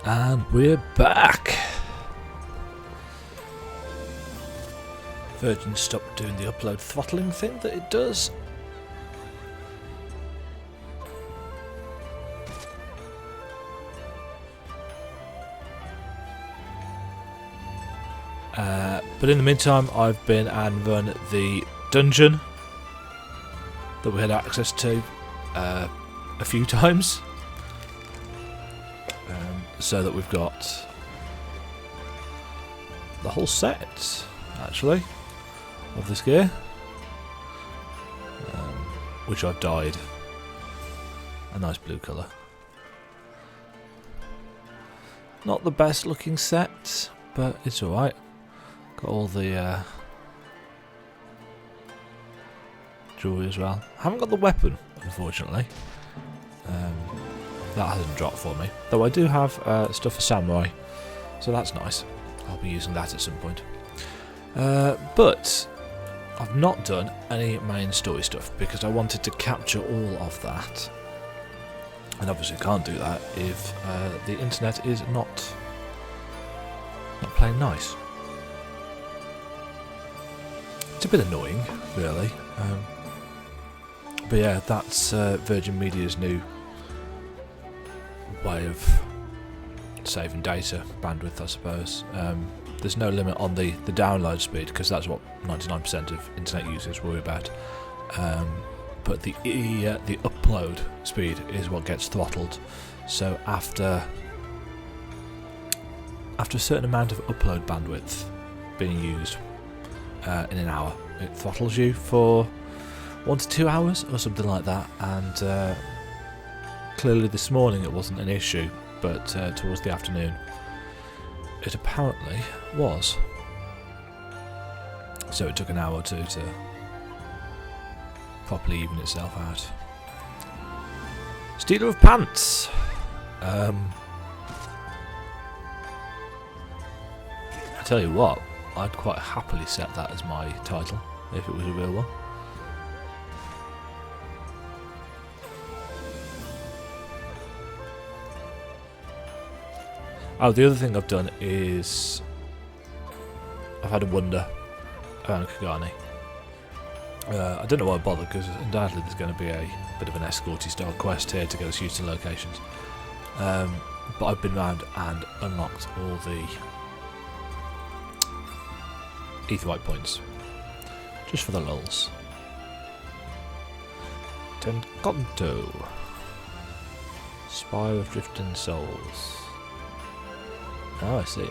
And we're back. Virgin stopped doing the upload throttling thing that it does. But in the meantime, I've been and run the dungeon that we had access to a few times, so that we've got the whole set, actually, of this gear, which I've dyed a nice blue colour. Not the best looking set, but it's alright. Got all the jewellery as well. Haven't got the weapon, unfortunately. That hasn't dropped for me. Though I do have stuff for samurai, so that's nice. I'll be using that at some point. But I've not done any main story stuff because I wanted to capture all of that. And obviously can't do that if the internet is not playing nice. It's a bit annoying, really. But yeah, that's Virgin Media's new way of saving data, bandwidth, I suppose. There's no limit on the download speed because that's what 99% of internet users worry about. But the upload speed is what gets throttled. So after a certain amount of upload bandwidth being used in an hour, it throttles you for 1 to 2 hours or something like that. And clearly this morning it wasn't an issue, but towards the afternoon it apparently was. So it took an hour or two to properly even itself out. Stealer of Pants! I tell you what, I'd quite happily set that as my title if it was a real one. Oh, the other thing I've done is I've had a wander around Kagani. I don't know why I bother because undoubtedly there's going to be a bit of an escorty style quest here to get us used to locations. But I've been around and unlocked all the Aetheryte points just for the lulz. Tenkonto, Spire of Drifting Souls. Oh, I see.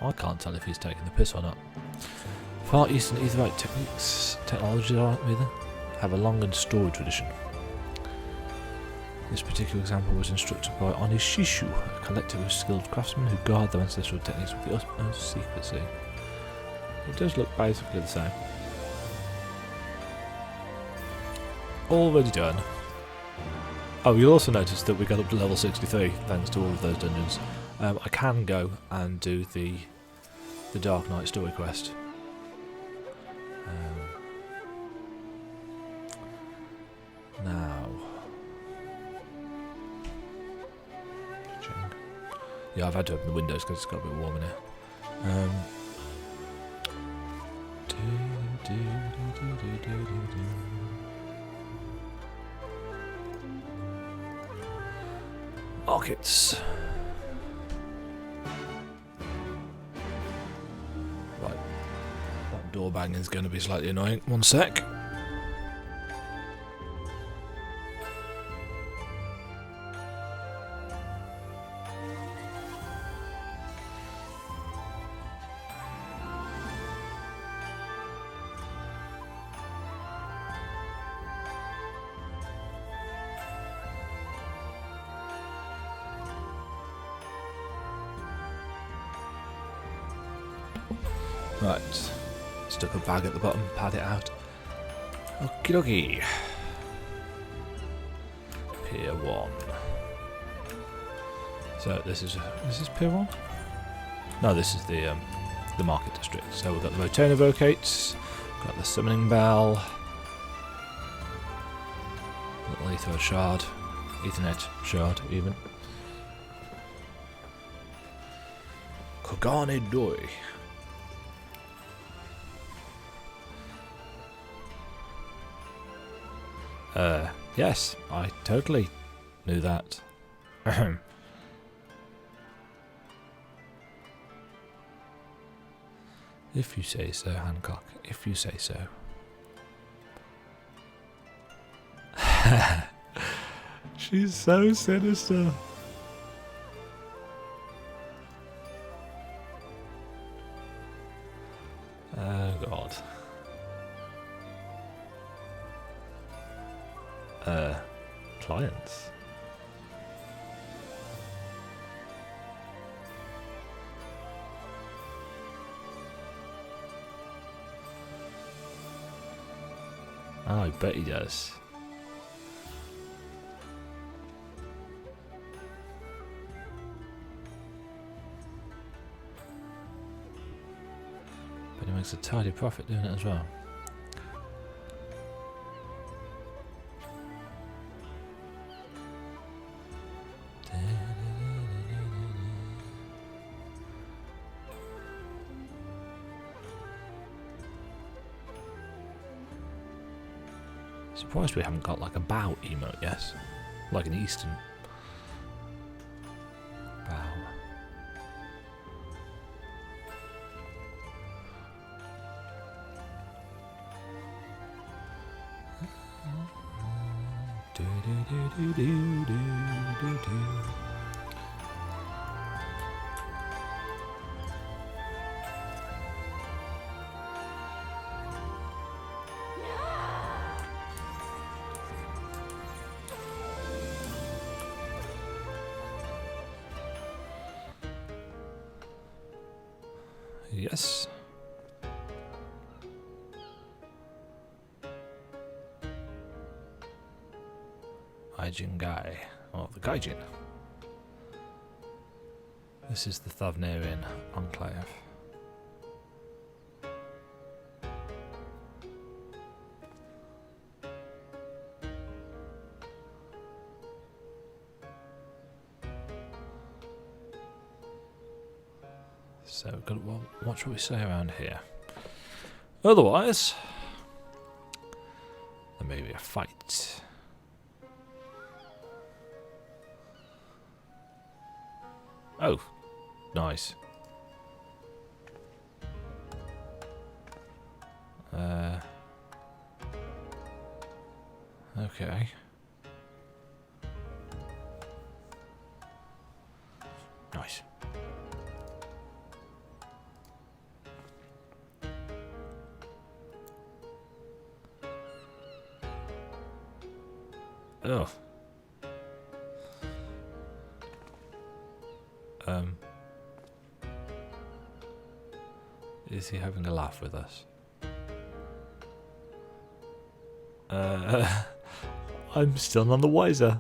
I can't tell if he's taking the piss or not. Far Eastern Aetheryte technology have a long and storied tradition. This particular example was instructed by Onishishu, a collective of skilled craftsmen who guard their ancestral techniques with the utmost secrecy. It does look basically the same. Already done. Oh, you'll also notice that we got up to level 63 thanks to all of those dungeons. I can go and do the Dark Knight story quest. Now, yeah, I've had to open the windows because it's got a bit warm in here. Markets. Right, that door banging is going to be slightly annoying. One sec. Right, stuck a bag at the bottom, pad it out. Okie dokie. Pier 1. So this is Pier 1? No, this is the market district. So we've got the Rotaine Evocates, got the Summoning Bell, little Ether Shard, Ethernet Shard even. Kogane Doi. Yes, I totally knew that. If you say so, Hancock. If you say so. She's so sinister. Oh God. Clients. Oh, I bet he does. But he makes a tidy profit doing it as well. Surprised we haven't got like a bow emote, yes? Like an Eastern bow. Do do do do do do do do. Yes. Gaijin Guy. Oh, the Gaijin. This is the Thavnarian Enclave. So we've got, well, what should we say around here? Otherwise, there may be a fight. Oh, nice. Okay. Nice. Oh. Is he having a laugh with us? I'm still none the wiser.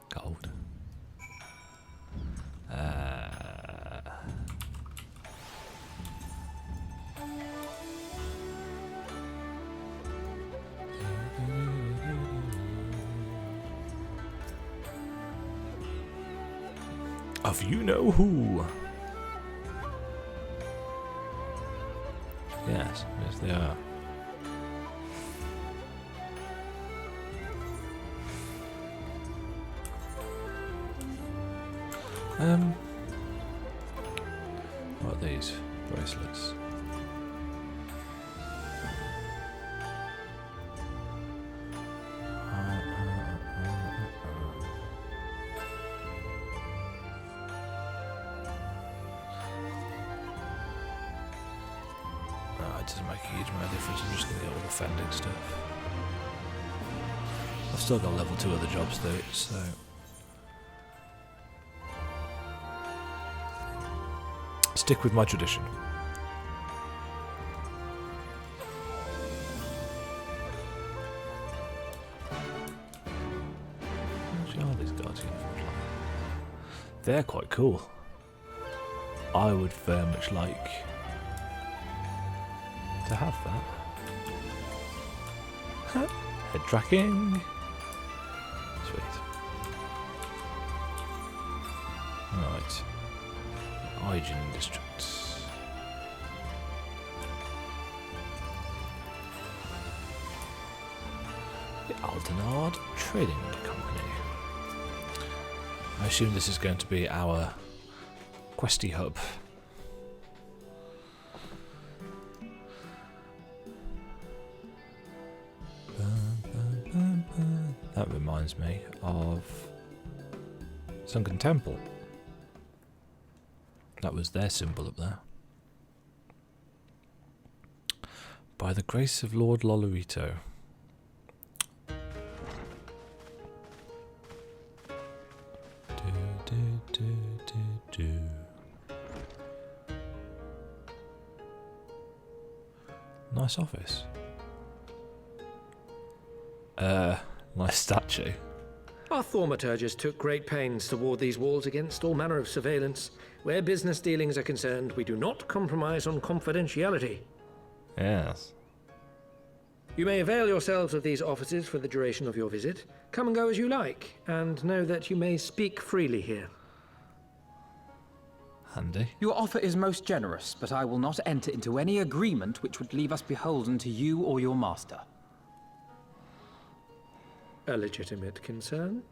Gold. Of you know who. Yes, yes they are. What are these bracelets? It doesn't make a huge amount of difference. I'm just going to get all the fending stuff. I've still got level 2 other jobs though, so. Stick with my tradition. What are these guys' uniforms like? They're quite cool. I would very much like to have that. Head tracking. Sweet. Right. Hygiene District. The Altenard Trading Company. I assume this is going to be our questy hub. That reminds me of Sunken Temple. That was their symbol up there. By the grace of Lord Lolorito. Nice office. Nice statue. Our thaumaturgers took great pains to ward these walls against all manner of surveillance. Where business dealings are concerned, we do not compromise on confidentiality. Yes. You may avail yourselves of these offices for the duration of your visit. Come and go as you like, and know that you may speak freely here. Handy. Your offer is most generous, but I will not enter into any agreement which would leave us beholden to you or your master. A legitimate concern.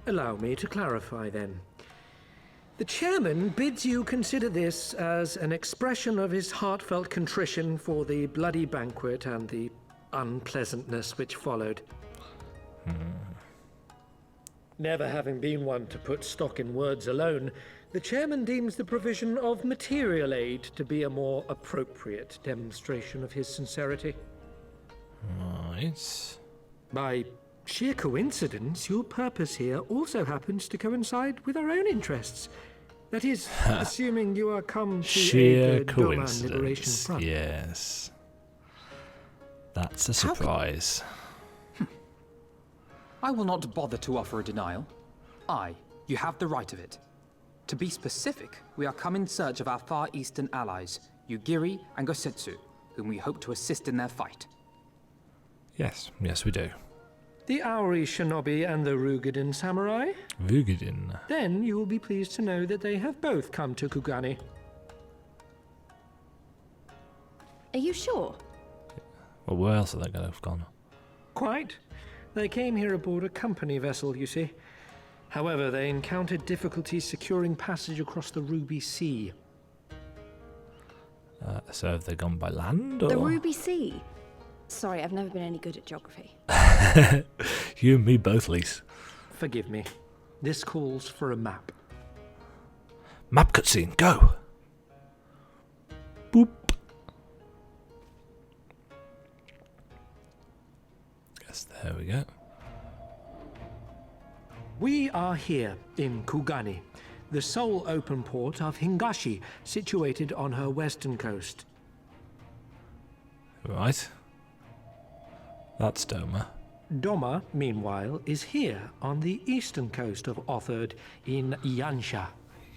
Allow me to clarify then. The chairman bids you consider this as an expression of his heartfelt contrition for the bloody banquet and the unpleasantness which followed. Never having been one to put stock in words alone, the chairman deems the provision of material aid to be a more appropriate demonstration of his sincerity. Right. By sheer coincidence, your purpose here also happens to coincide with our own interests. That is, assuming you are come to Sheer aid the Doma Liberation coincidence. Front. Yes. That's a surprise. I will not bother to offer a denial. You have the right of it. To be specific, we are come in search of our Far Eastern allies, Yugiri and Gosetsu, whom we hope to assist in their fight. Yes, yes we do. The Auri Shinobi and the Rugadin Samurai? Rugadin. Then you will be pleased to know that they have both come to Kugani. Are you sure? Well, where else are they going to have gone? Quite. They came here aboard a company vessel, you see. However, they encountered difficulties securing passage across the Ruby Sea. So have they gone by land, or? The Ruby Sea? Sorry, I've never been any good at geography. You and me both, Lise. Forgive me. This calls for a map. Map cutscene, go! Boop. Yes, there we go. We are here in Kugani, the sole open port of Hingashi, situated on her western coast. Right. That's Doma. Doma, meanwhile, is here on the eastern coast of Otherd in Yansha.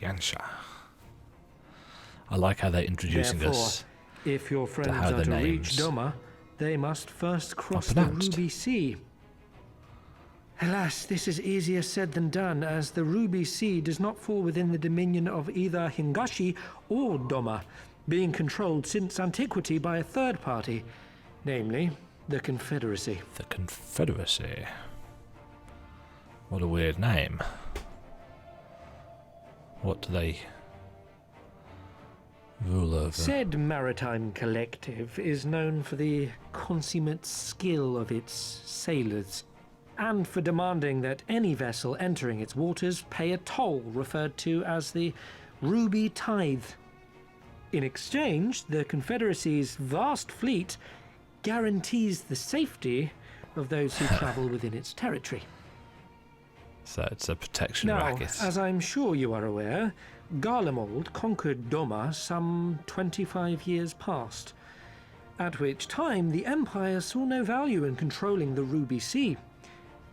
Yansha. I like how they're introducing Therefore, us. if your friends how are the to names reach Doma, they must first cross the pronounced. Ruby Sea. Alas, this is easier said than done, as the Ruby Sea does not fall within the dominion of either Hingashi or Doma, being controlled since antiquity by a third party, namely the Confederacy. The Confederacy. What a weird name. What do they rule over? Said maritime collective is known for the consummate skill of its sailors, and for demanding that any vessel entering its waters pay a toll referred to as the Ruby Tithe. In exchange, the Confederacy's vast fleet guarantees the safety of those who travel within its territory. So it's a protection Now, racket. as I'm sure you are aware, Garlemald conquered Doma some 25 years past, at which time the Empire saw no value in controlling the Ruby Sea,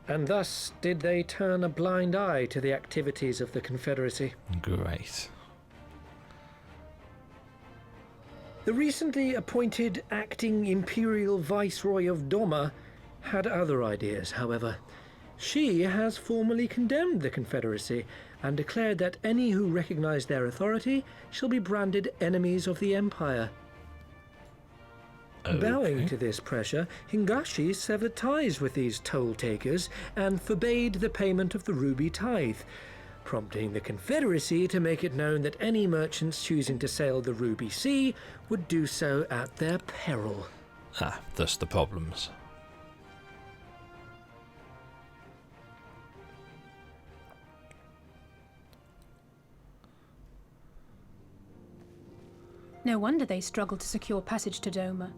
and thus did they turn a blind eye to the activities of the Confederacy. Great. The recently appointed acting Imperial Viceroy of Doma had other ideas, however. She has formally condemned the Confederacy and declared that any who recognize their authority shall be branded enemies of the Empire. Okay. Bowing to this pressure, Hingashi severed ties with these toll-takers and forbade the payment of the ruby tithe, prompting the Confederacy to make it known that any merchants choosing to sail the Ruby Sea would do so at their peril. Thus the problems. No wonder they struggled to secure passage to Doma.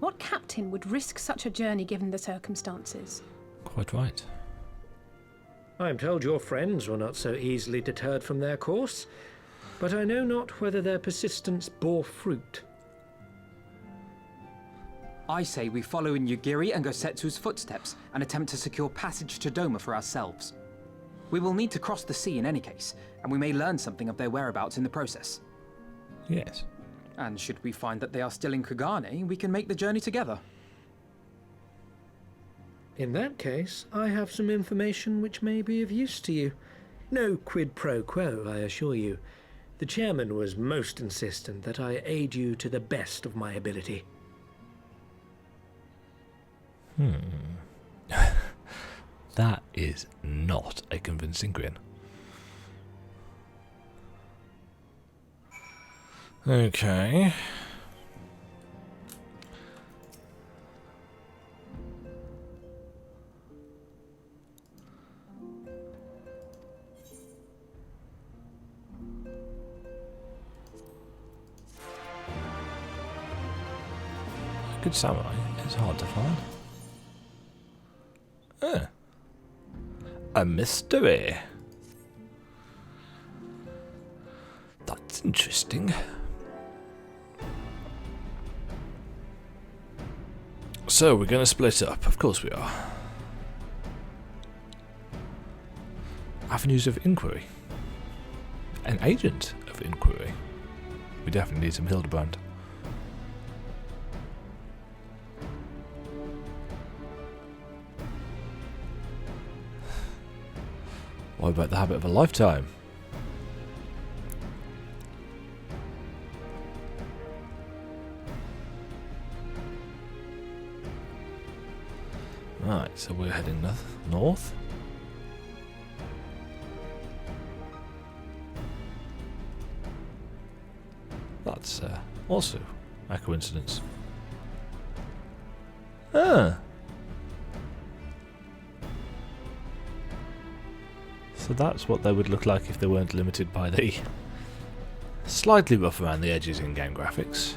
What captain would risk such a journey given the circumstances? Quite right. I am told your friends were not so easily deterred from their course, but I know not whether their persistence bore fruit. I say we follow in Yugiri and Gosetsu's footsteps and attempt to secure passage to Doma for ourselves. We will need to cross the sea in any case, and we may learn something of their whereabouts in the process. Yes. And should we find that they are still in Kugane, we can make the journey together. In that case, I have some information which may be of use to you. No quid pro quo, I assure you. The chairman was most insistent that I aid you to the best of my ability. That is not a convincing grin. Okay. A good samurai is hard to find. A mystery. That's interesting. So we're going to split up. Of course we are. Avenues of inquiry. An agent of inquiry. We definitely need some Hildebrand. What about the habit of a lifetime? Right, so we're heading north. That's also a coincidence. So that's what they would look like if they weren't limited by the slightly rough around the edges in-game graphics.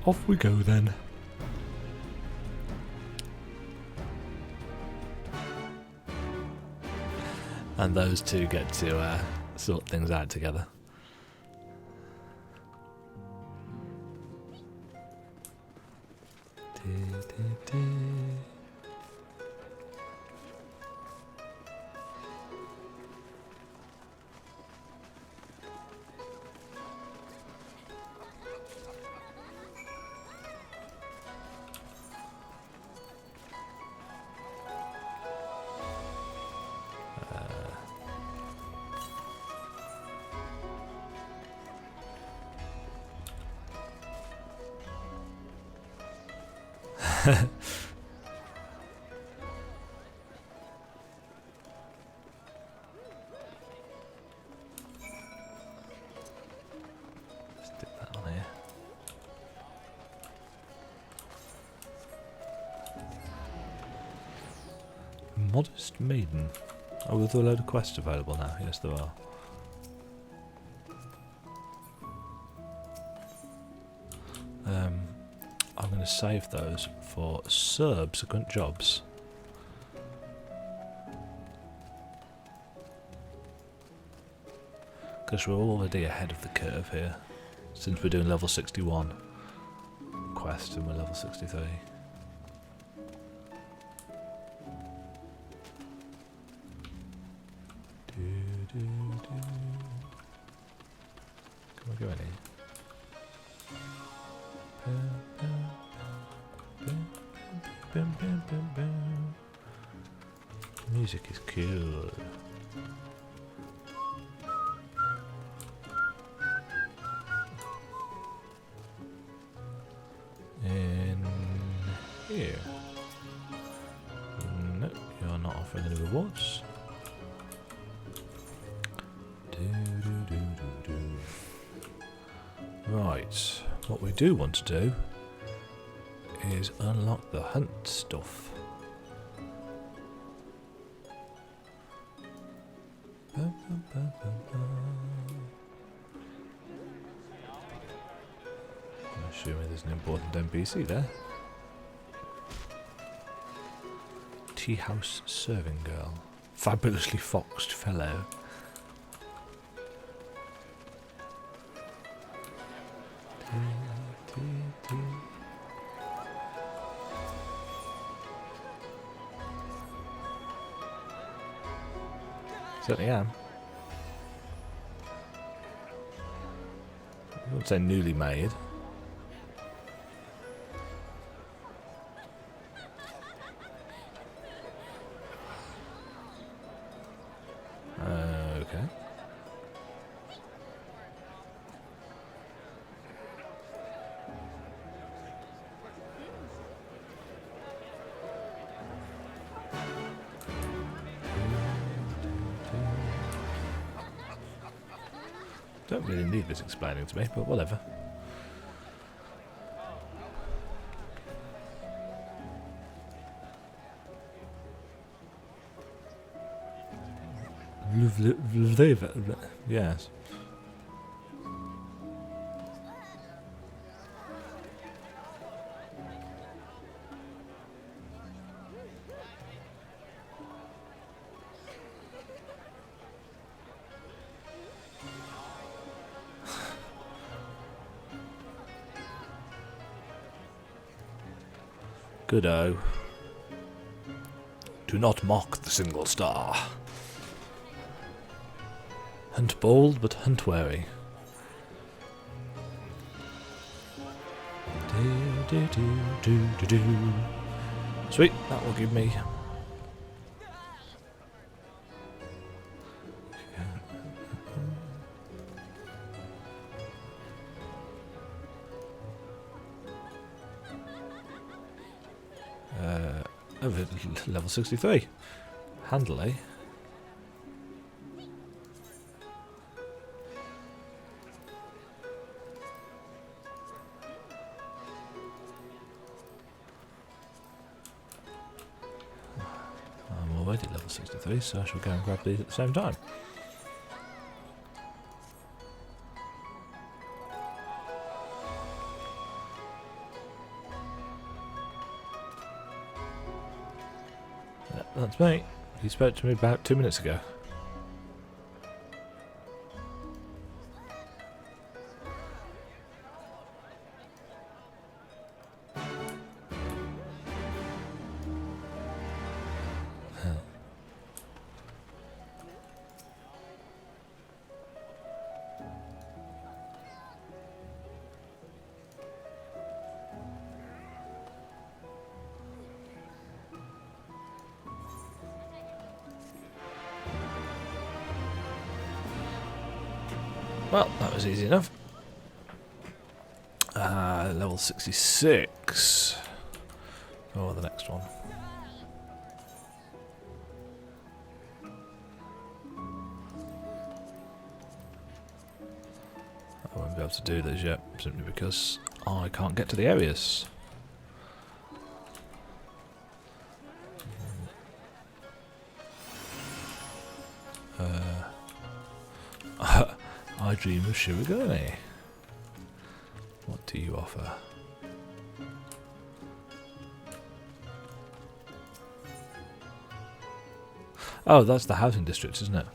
Off we go then. And those two get to sort things out together. Stick that on here. Modest maiden. Oh, with a load of quests available now. Yes, there are. I'm going to save those for subsequent jobs. Because we're already ahead of the curve here, since we're doing level 61 quest and we're level 63. Can we go in here? Music is cool. In here. No, you're not offering any rewards. Right, what we do want to do is unlock the hunt stuff. I'm assuming there's an important NPC there. Tea house serving girl. Fabulously foxed fellow. Certainly am. I wouldn't say newly made. Okay. Don't really need this explaining to me, but whatever. Yes. Good-o. Do not mock the single star. Hunt bold, but hunt wary. Sweet, that will give me... level 63. Handily. I'm already level 63, so I shall go and grab these at the same time. That's me. He spoke to me about 2 minutes ago. Well, that was easy enough. Level 66. Oh, the next one. I won't be able to do those yet, simply because I can't get to the areas. I dream of Shirogane. What do you offer? Oh, that's the housing district, isn't it?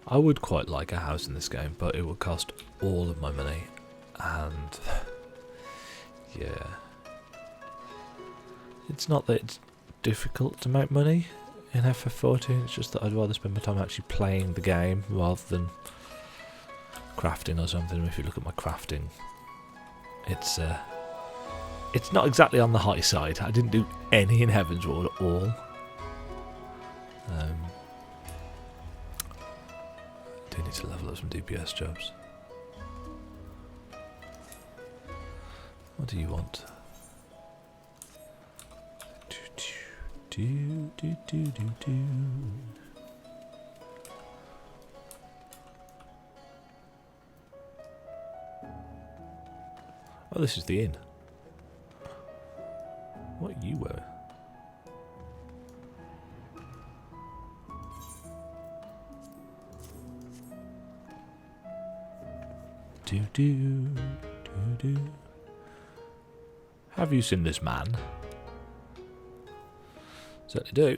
I would quite like a house in this game, but it would cost all of my money, and yeah. It's not that it's difficult to make money in FF14, it's just that I'd rather spend my time actually playing the game rather than crafting or something. If you look at my crafting, it's not exactly on the high side. I didn't do any in Heaven's Ward at all. I do need to level up some DPS jobs. What do you want? Oh, this is the inn. What are you wearing? Have you seen this man? Certainly do.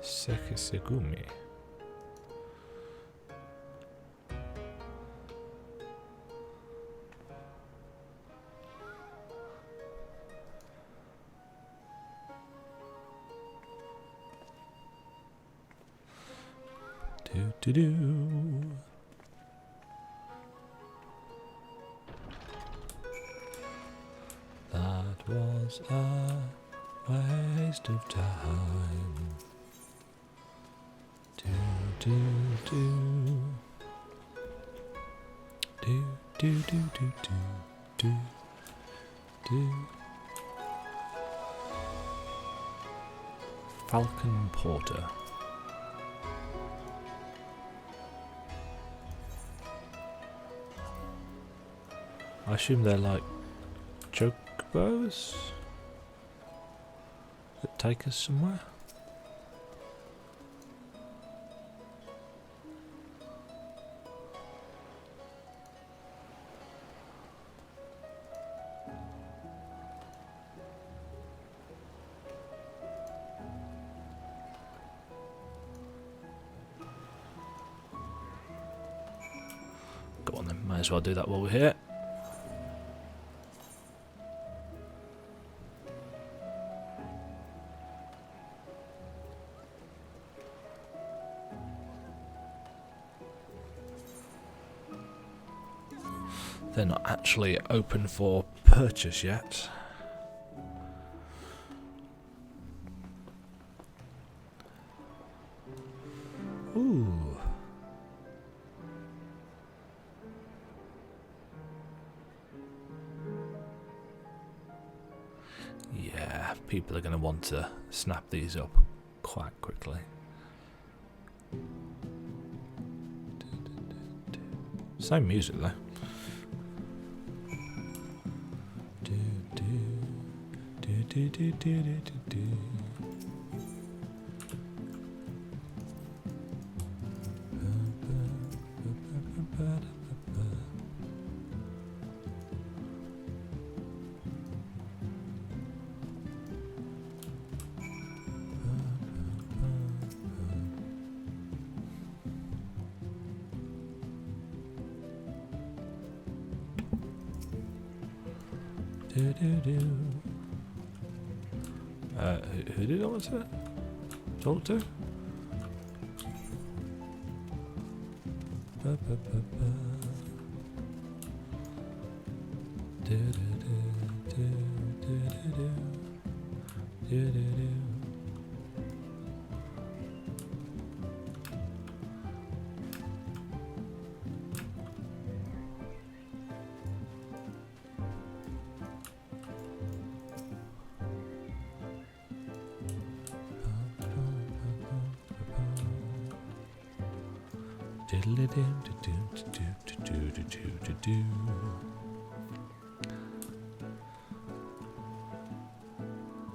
Sekisegumi. Do. That was a waste of time. Do. Falcon Porter. I assume they're like chocobos that take us somewhere. Go on then, might as well do that while we're here. They're not actually open for purchase yet. Ooh. Yeah, people are going to want to snap these up quite quickly. Same music though. Who did I want to talk to?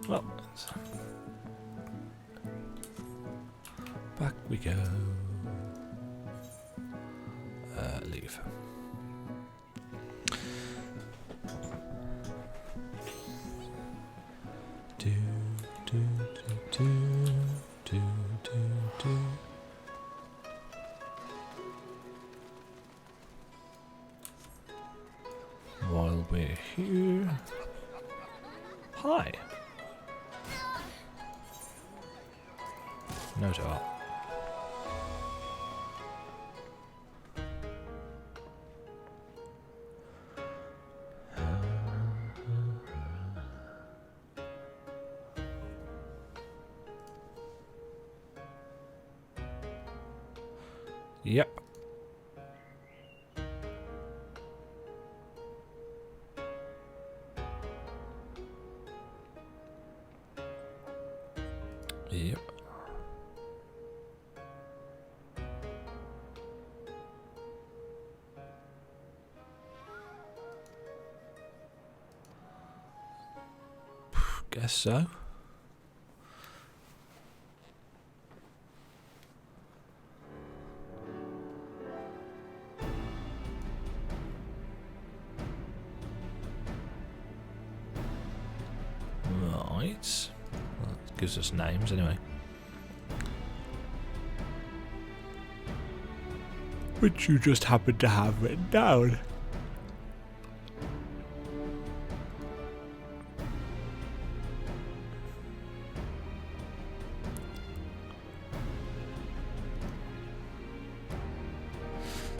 Well, back we go. save. Do, do, do, do, do, do. While we're here. Hi. No doubt. Yep. Yep. Guess so. Right. Well, that gives us names anyway. Which you just happen to have written down.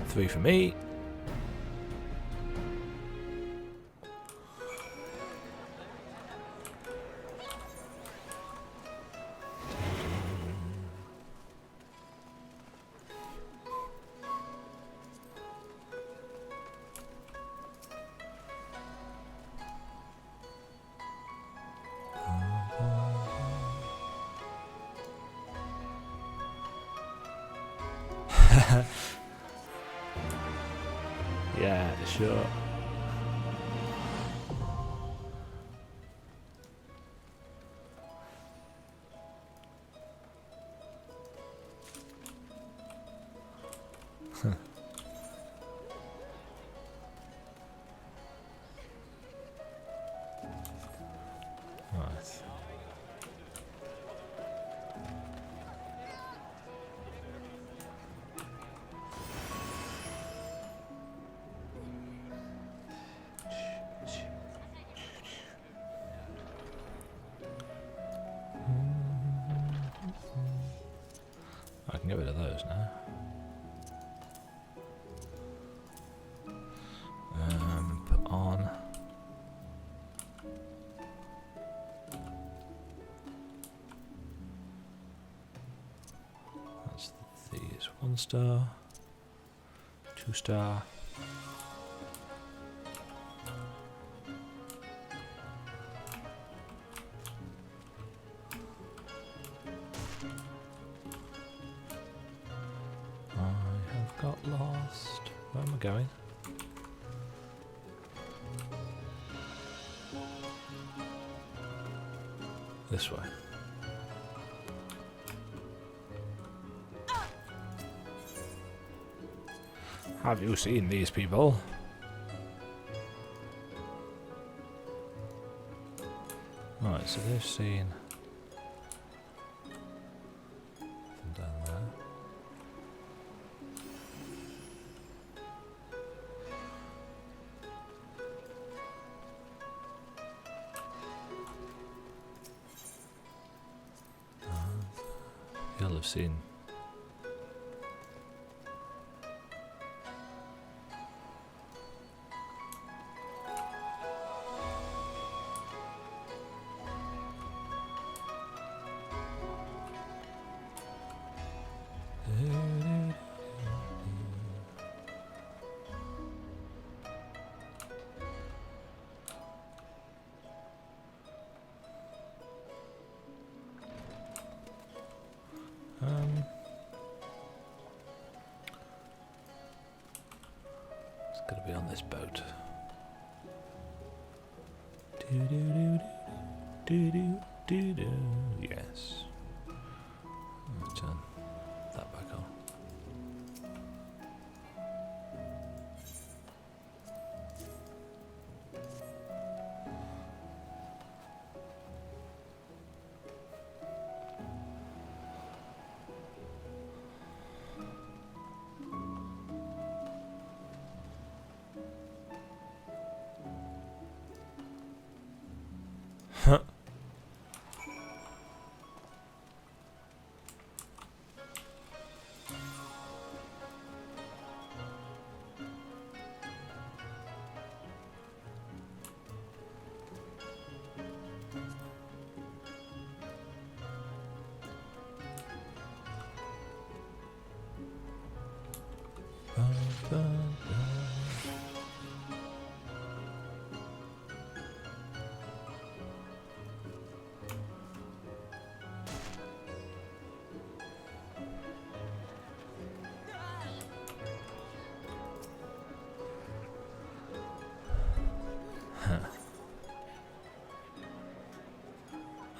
Three for me. Yeah, sure. Right. I can get rid of those now. Put on. That's these 1 star, 2 star. I have got lost. Where am I going? This way. Have you seen these people? Right, so they've seen from down there. You'll have seen. It's got to be on this boat. Yes. Let's turn that back on.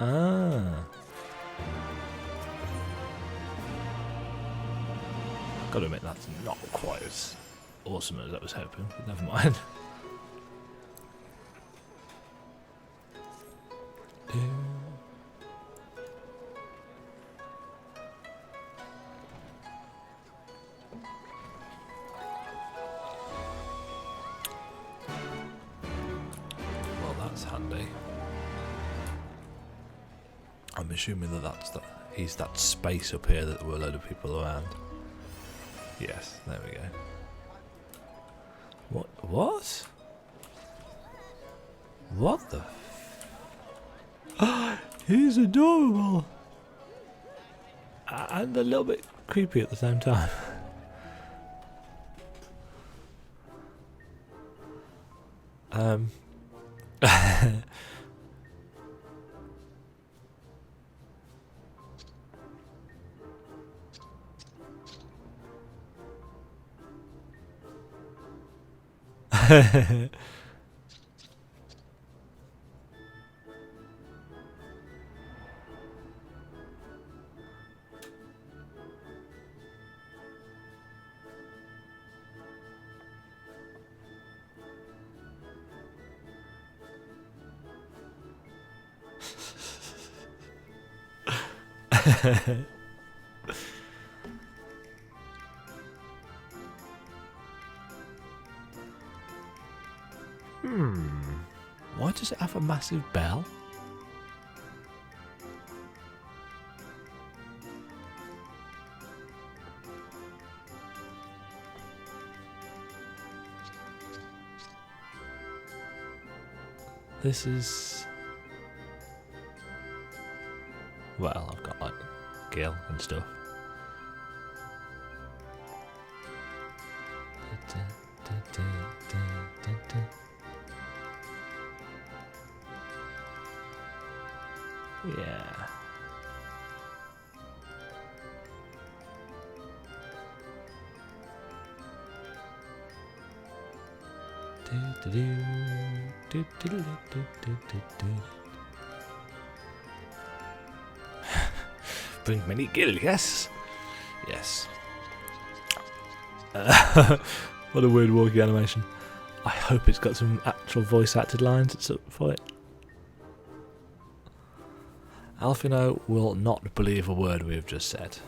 Ah. Gotta admit, that's not quite as awesome as I was hoping, but never mind. Well, that's handy. I'm assuming that he's that space up here that there were a load of people around. Yes, there we go. What? What the he's adorable! And a little bit creepy at the same time. Why does it have a massive bell? This is... Well, I've got like Gil and stuff. Yeah. Bring many Gil, yes? Yes. What a weird walking animation. I hope it's got some actual voice acted lines at some point. Alfino will not believe a word we have just said.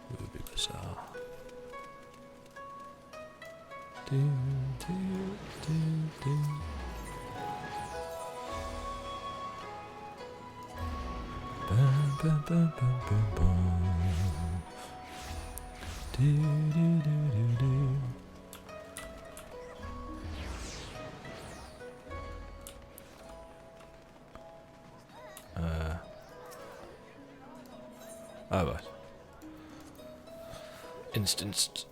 It would be bizarre. Bum, bum, bum, bum, bum, bum. Do, do, do, do, do. Oh, right. Instanced.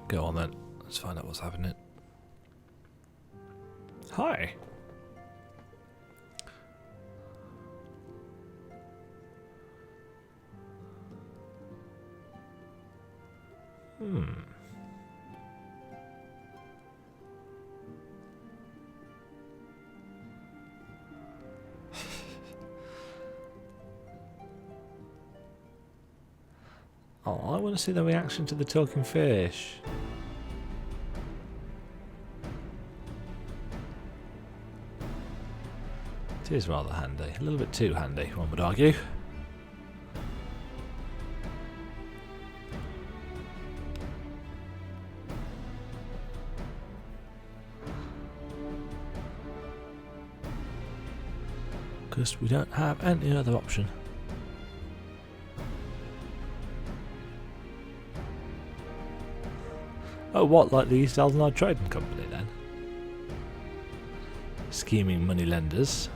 Go on then. Let's find out what's happening. Hi. Oh, I want to see the reaction to the talking fish. It is rather handy. A little bit too handy, one would argue. Because we don't have any other option. Oh, what, like the East Aldenard Trading Company then? Scheming money lenders.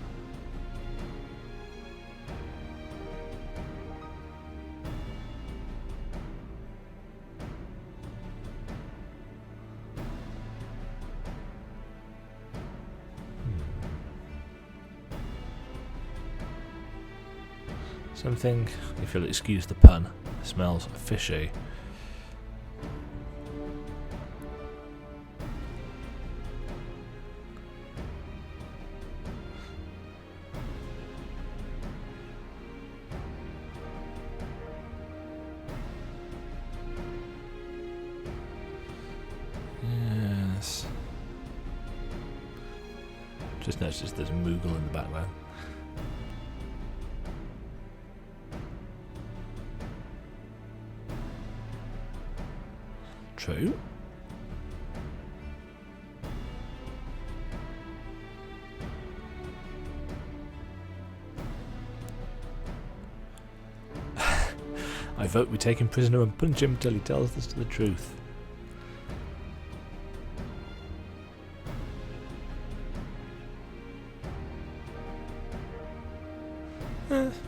Something, if you'll excuse the pun, smells fishy. Yes. Just noticed there's a Moogle in the background. True. I vote we take him prisoner and punch him till he tells us the truth. It's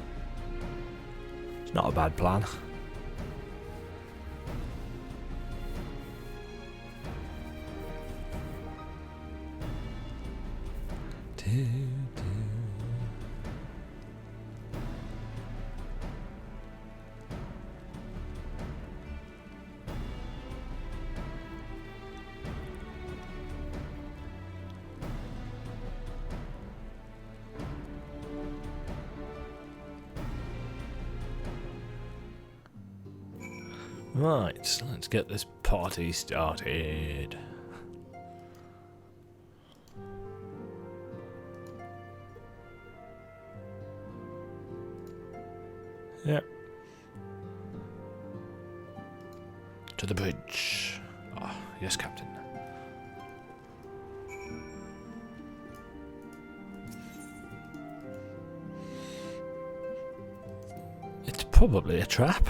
not a bad plan. Right, let's get this party started. Yep. To the bridge. Ah, yes, Captain. It's probably a trap.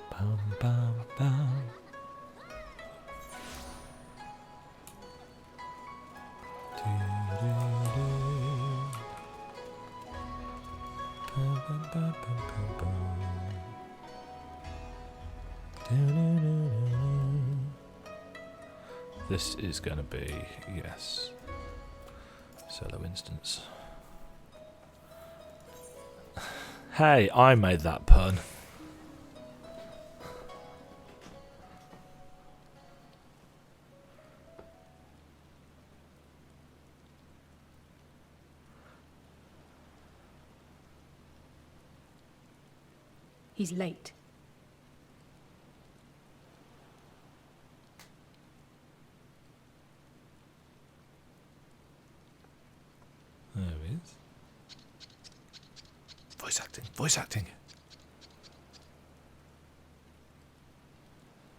Bum, bum, bum. Do, do, do. Bum, bum, bum, bum, bum, bum. Do, do, do, do, do. This is going to be, yes, solo instance. Hey, I made that pun. He's late. There he is. Voice acting, voice acting.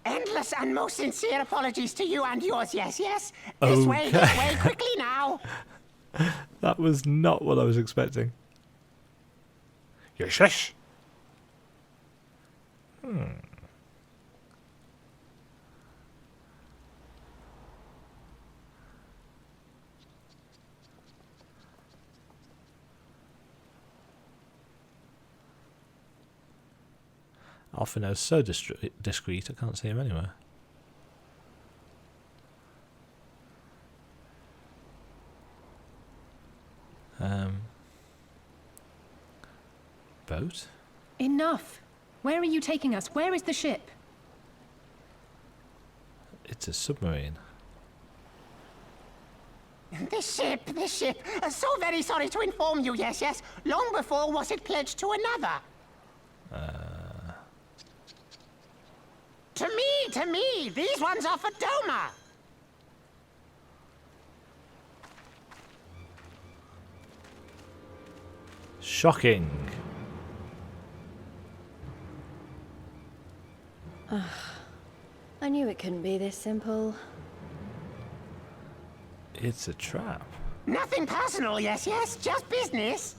Endless and most sincere apologies to you and yours, yes, yes. Okay. This way, quickly now. That was not what I was expecting. Yes, yes. Alphino's so discreet, I can't see him anywhere. Boat? Enough! Where are you taking us? Where is the ship? It's a submarine. This ship. So very sorry to inform you, yes, yes. Long before was it pledged to another. To me, these ones are for Doma. Shocking. I knew it couldn't be this simple. It's a trap. Nothing personal, yes, yes, just business.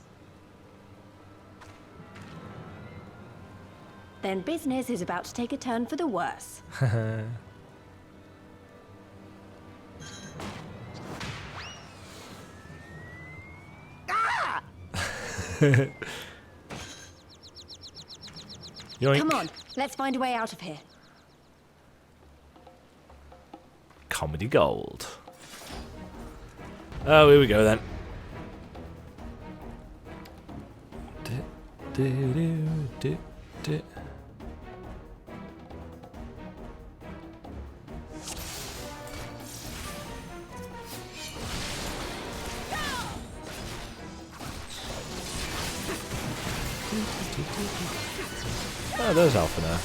Then business is about to take a turn for the worse. Ah! Yoink. Come on, let's find a way out of here. Comedy gold. Oh, here we go then. Oh, there's Alpha now.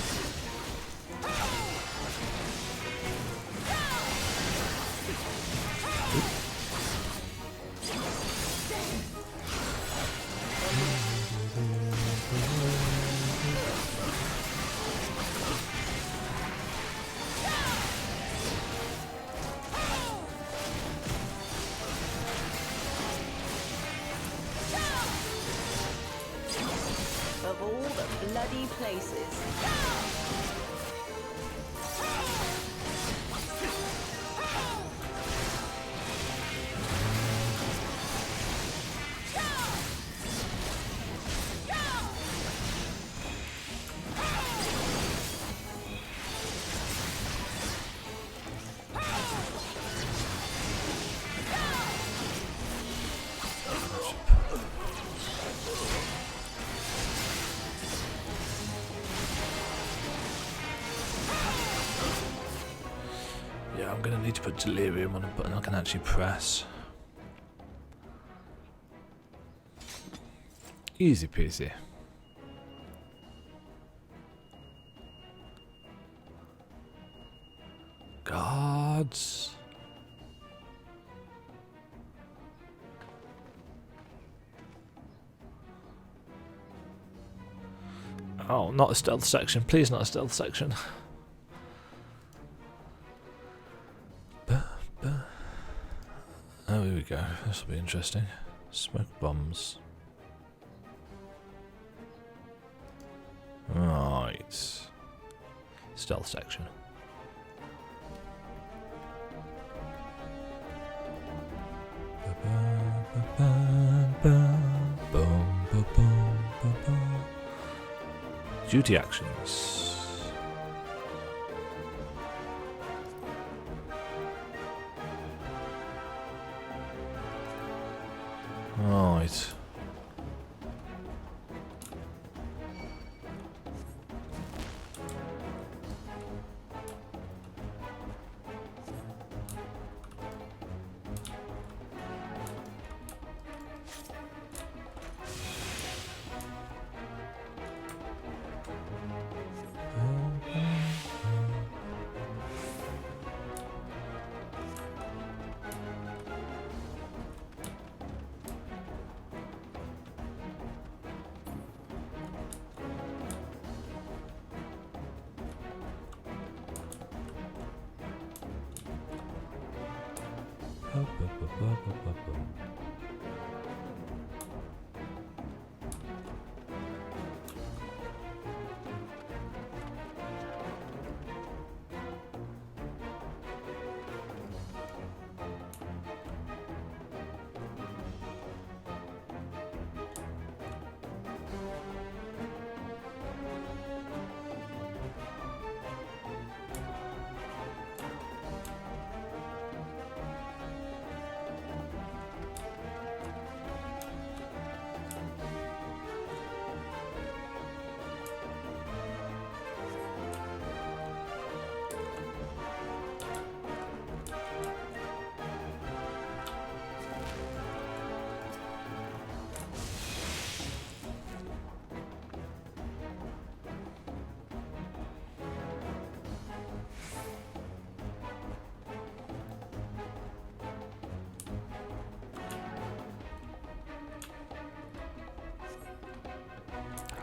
Of all the bloody places. Yeah, I'm going to need to put Delirium on a button I can actually press. Easy peasy. Gods. Oh, not a stealth section. Please, not a stealth section. Oh, here we go. This will be interesting. Smoke bombs. Right. Stealth section. Duty actions. Right.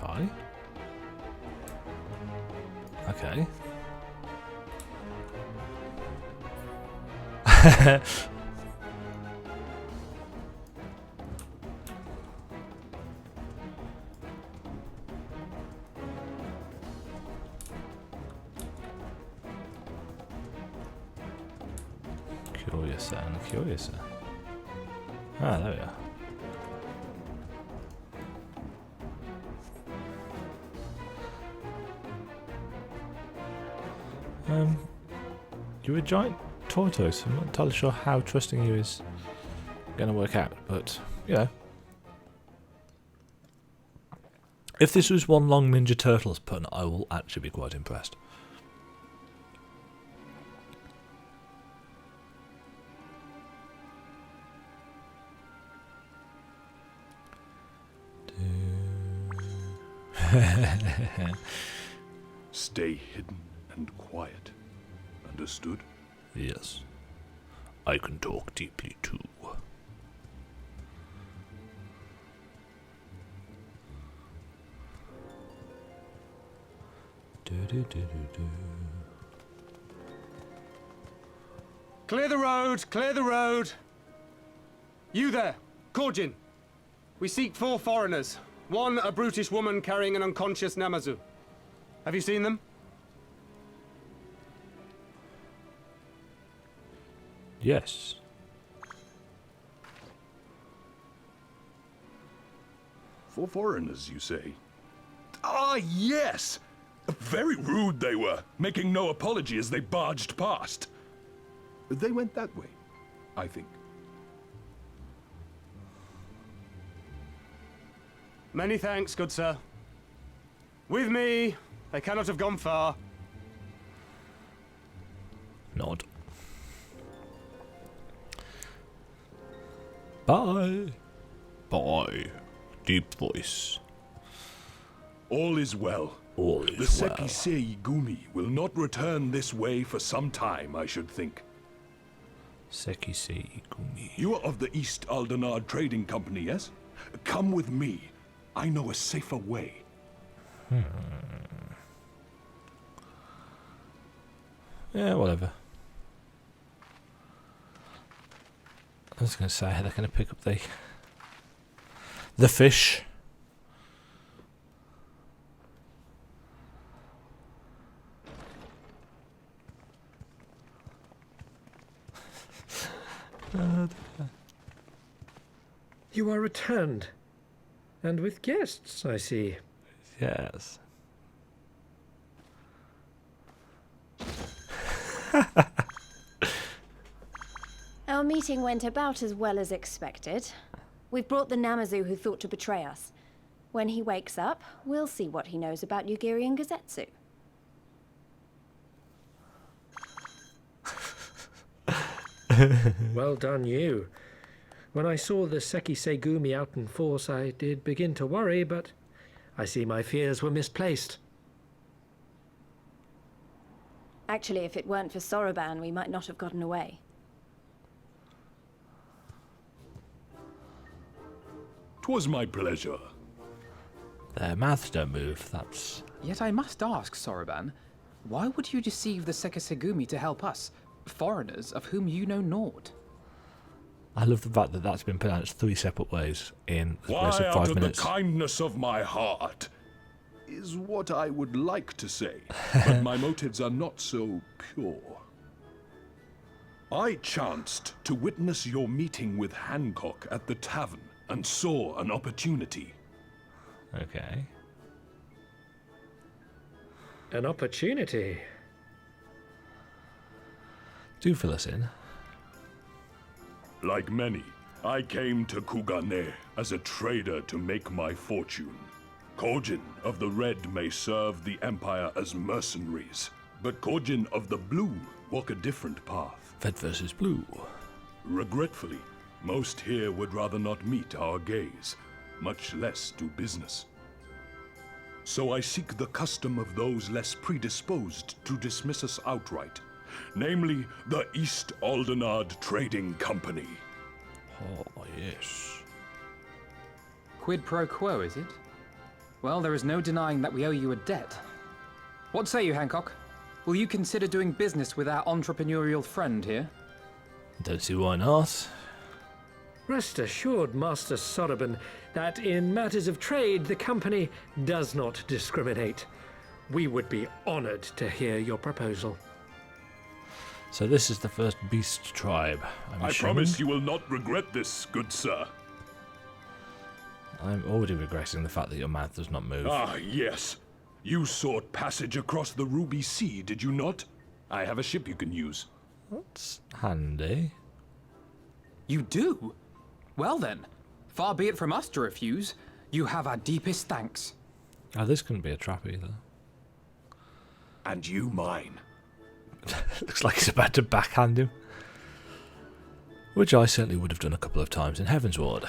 Hi. Okay. Curiouser and curiouser. Ah, there we are. You're a giant tortoise. I'm not entirely sure how trusting you is going to work out, but, you know. If this was one long Ninja Turtles pun, I will actually be quite impressed. Stay hidden and quiet. Understood? Yes. I can talk deeply too. Clear the road! Clear the road! You there, Korjin. We seek 4 foreigners. One, a brutish woman carrying an unconscious Namazu. Have you seen them? Yes. For foreigners, you say? Ah, yes! Very rude they were, making no apology as they barged past. They went that way, I think. Many thanks, good sir. With me, they cannot have gone far. Nod. Bye. Bye. Deep voice. All is well. All The is well. Sekisei Gumi will not return this way for some time, I should think. Sekisei Gumi. You are of the East Aldenard Trading Company, yes? Come with me. I know a safer way. Yeah, whatever. I was going to say they're going to pick up the fish. You are returned. And with guests, I see. Yes. Our meeting went about as well as expected. We've brought the Namazu who thought to betray us. When he wakes up, we'll see what he knows about Yugiri and Gazetsu. Well done, you. When I saw the Sekisei Gumi out in force, I did begin to worry, but I see my fears were misplaced. Actually, if it weren't for Soroban, we might not have gotten away. 'Twas my pleasure. Their mouths don't move, that's... Yet I must ask, Soroban, why would you deceive the Sekisegumi to help us, foreigners of whom you know naught? I love the fact that that's been pronounced 3 separate ways in the Why, space of out 5 of minutes. the kindness of my heart, is what I would like to say, but my motives are not so pure. I chanced to witness your meeting with Hancock at the tavern and saw an opportunity. Okay. An opportunity. Do fill us in. Like many, I came to Kugane as a trader to make my fortune. Kojin of the Red may serve the Empire as mercenaries, but Kojin of the Blue walk a different path. Red versus blue. Regretfully, most here would rather not meet our gaze, much less do business. So I seek the custom of those less predisposed to dismiss us outright, namely the East Aldenard Trading Company. Oh, yes. Quid pro quo, is it? Well, there is no denying that we owe you a debt. What say you, Hancock? Will you consider doing business with our entrepreneurial friend here? Don't see why not. Rest assured, Master Soroban, that in matters of trade, the company does not discriminate. We would be honored to hear your proposal. So this is the first beast tribe, I'm I assuming. promise you will not regret this, good sir. I'm already regretting the fact that your mouth does not move. Ah, yes. You sought passage across the Ruby Sea, did you not? I have a ship you can use. That's handy. You do? Well then, far be it from us to refuse. You have our deepest thanks. Oh, this couldn't be a trap either. And you mine. Looks like he's about to backhand him. Which I certainly would have done a couple of times in Heaven's Ward.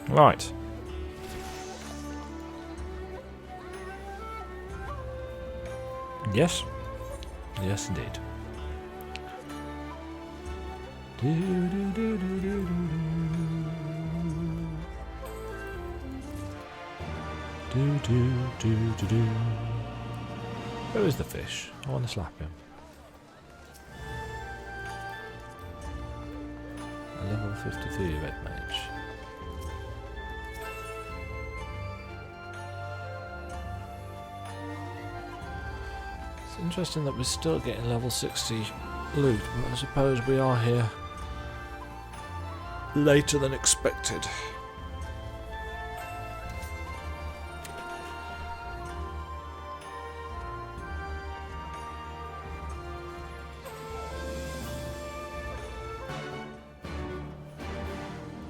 Right. Yes. Yes, indeed. Do, do, do, do, do, do, do. Do, do, do, do. Where is the fish? I want to slap him. A level 53 red mage. It's interesting that we're still getting level 60 loot, but I suppose we are here later than expected.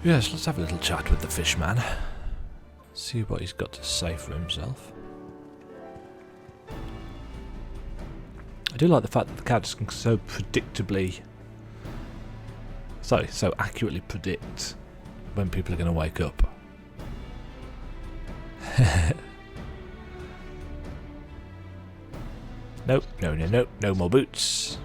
Yes, let's have a little chat with the fishman. See what he's got to say for himself. I do like the fact that the characters can so accurately predict when people are going to wake up. Nope, no more boots.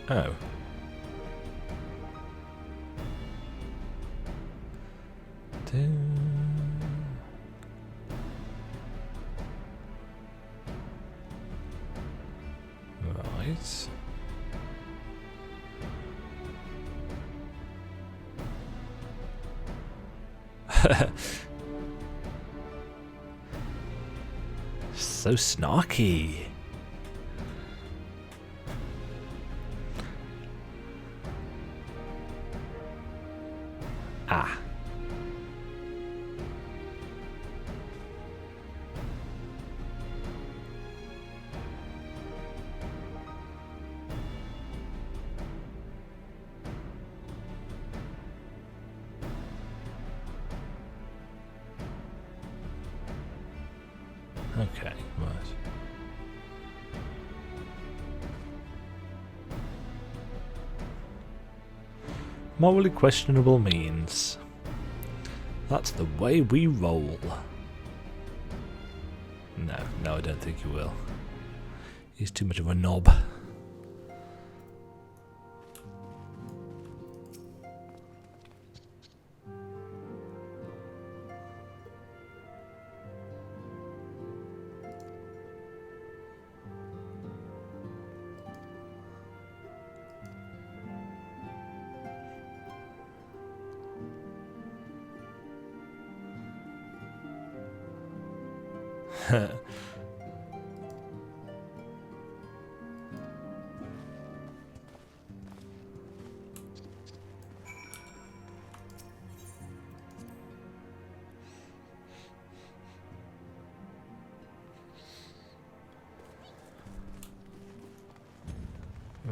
Oh. Right. So snarky. Ah. Okay, right. Morally questionable means. That's the way we roll. No, I don't think he will. He's too much of a knob.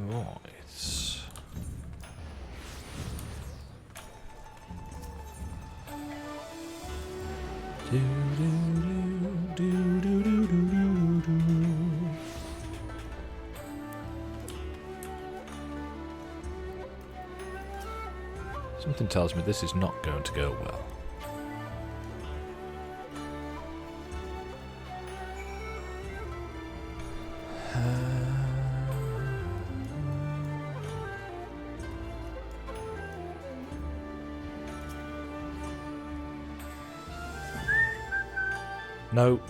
Right. Do, do, do, do, do, do, do, do. Something tells me this is not going to go well. No.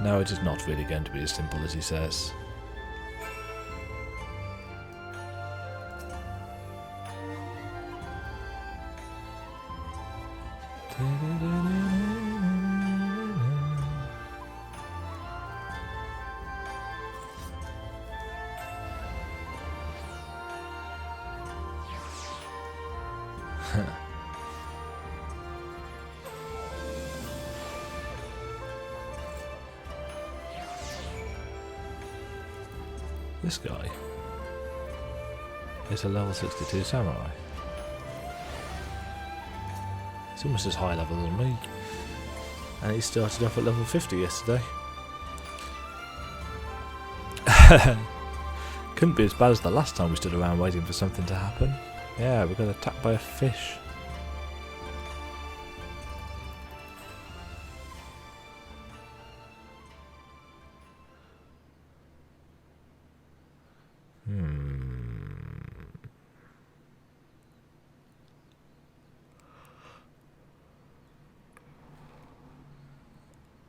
No, it is not really going to be as simple as he says. This guy is a level 62 samurai. He's almost as high level than me. And he started off at level 50 yesterday. Couldn't be as bad as the last time we stood around waiting for something to happen. Yeah, we got attacked by a fish.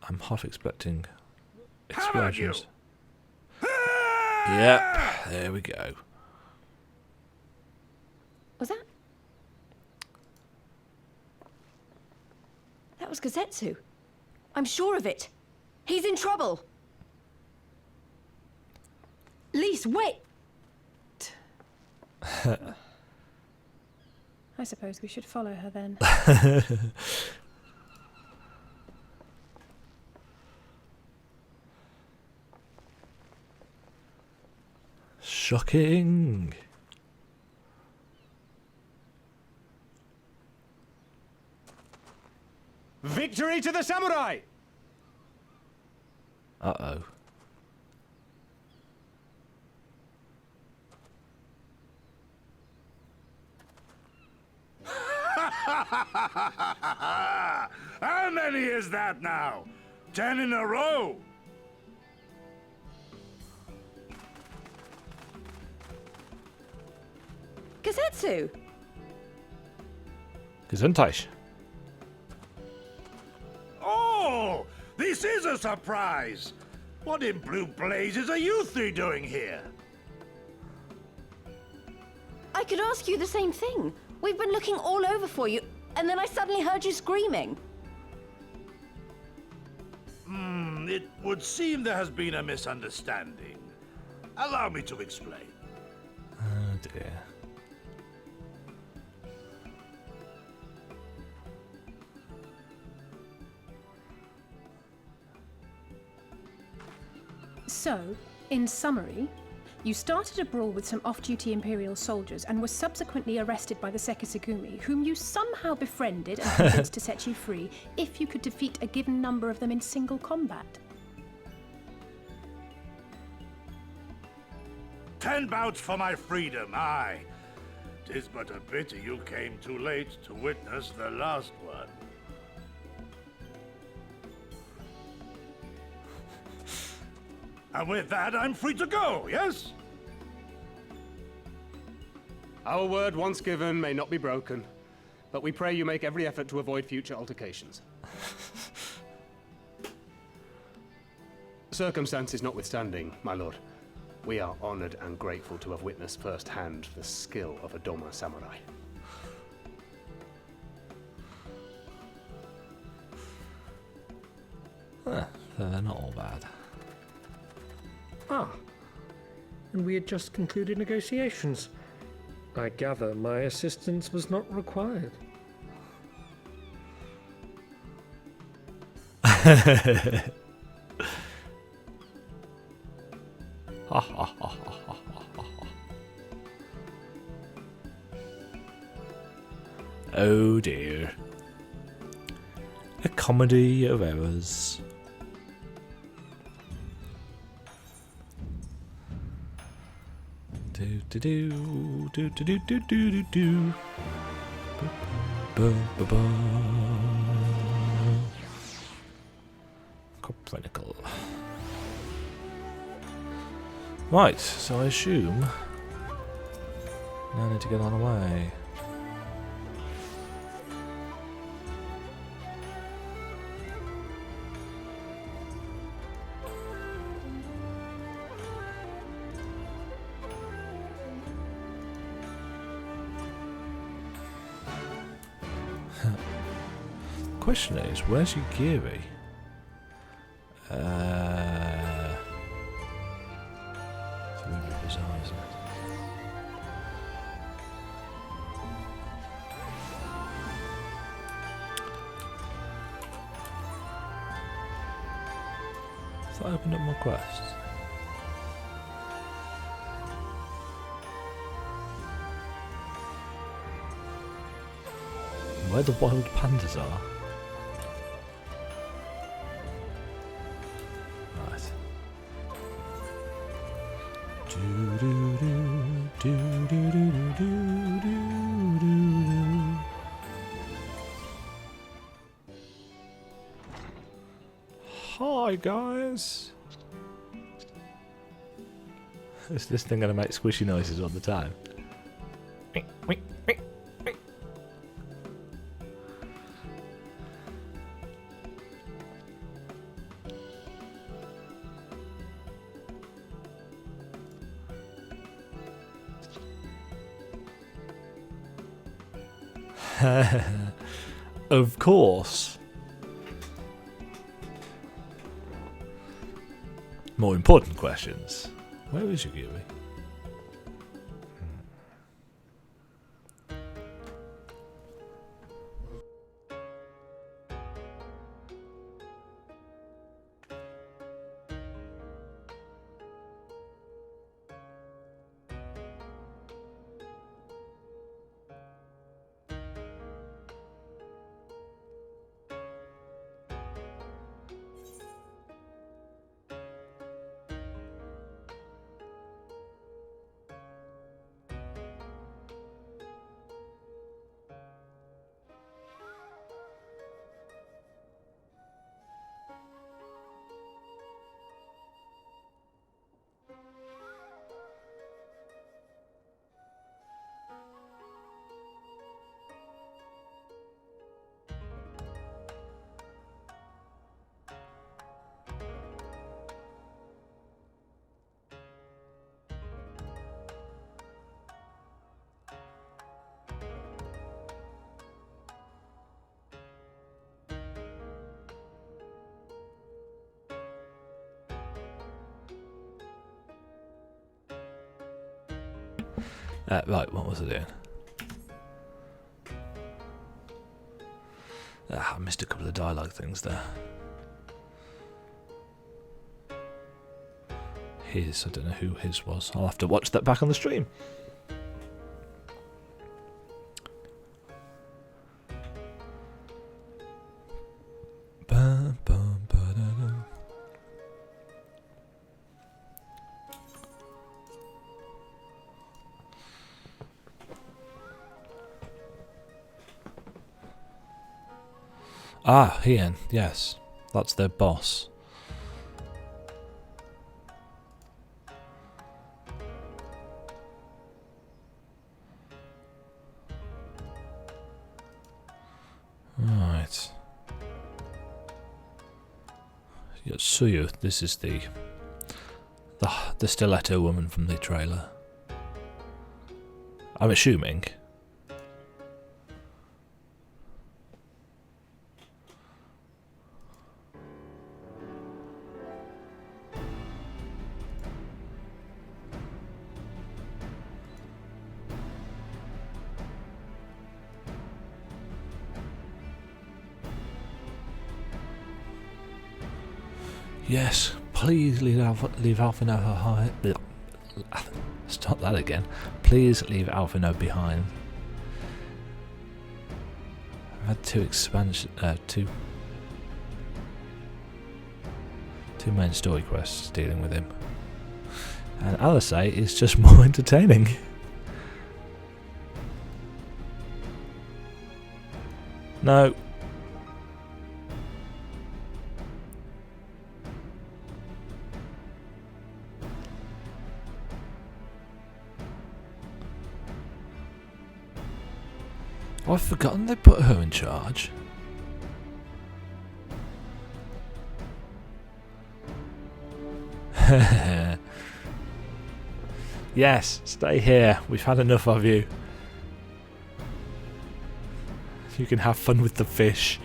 I'm half expecting explosions. Yep, there we go. Was that? That was Gazetsu. I'm sure of it. He's in trouble. Lise, wait! I suppose we should follow her then. Shocking. Victory to the samurai! Uh-oh. How many is that now? 10 in a row? Gazetsu! Gesundheit. Oh, this is a surprise. What in blue blazes are you three doing here? I could ask you the same thing. We've been looking all over for you, and then I suddenly heard you screaming. It would seem there has been a misunderstanding. Allow me to explain. Oh dear. So, in summary, you started a brawl with some off-duty Imperial soldiers and were subsequently arrested by the Sekisugumi, whom you somehow befriended and convinced to set you free if you could defeat a given number of them in single combat. 10 bouts for my freedom, aye. 'Tis but a pity you came too late to witness the last one. And with that, I'm free to go, yes? Our word once given may not be broken, but we pray you make every effort to avoid future altercations. Circumstances notwithstanding, my lord, we are honored and grateful to have witnessed firsthand the skill of a Doma samurai. So they're not all bad. Ah, and we had just concluded negotiations. I gather my assistance was not required. Oh dear. A comedy of errors. Do do do do do do do do do do. Ba ba ba. Copernical. Right, so I assume now I need to get on the way. question is, where's Yugiri? It's really bizarre, isn't it? Has that opened up more quests? Where the wild pandas are? Right. Hi guys. Is this thing going to make squishy noises all the time? Of course. More important questions. Where is Yugiri? Right, what was I doing? I missed a couple of dialogue things there. His, I don't know who his was. I'll have to watch that back on the stream. Ah, Hien, yes. That's their boss. Right. Yotsuyu, this is the stiletto woman from the trailer. I'm assuming. Yes, please leave Alphino behind. Stop that again. Please leave Alphino behind. I've had two main story quests dealing with him, and Alisei is just more entertaining. No. I've forgotten they put her in charge. Yes, stay here. We've had enough of you. You can have fun with the fish.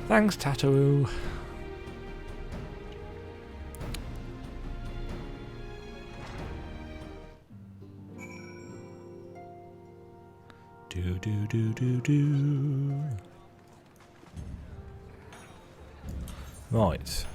Thanks, Tattoo. Do. Right.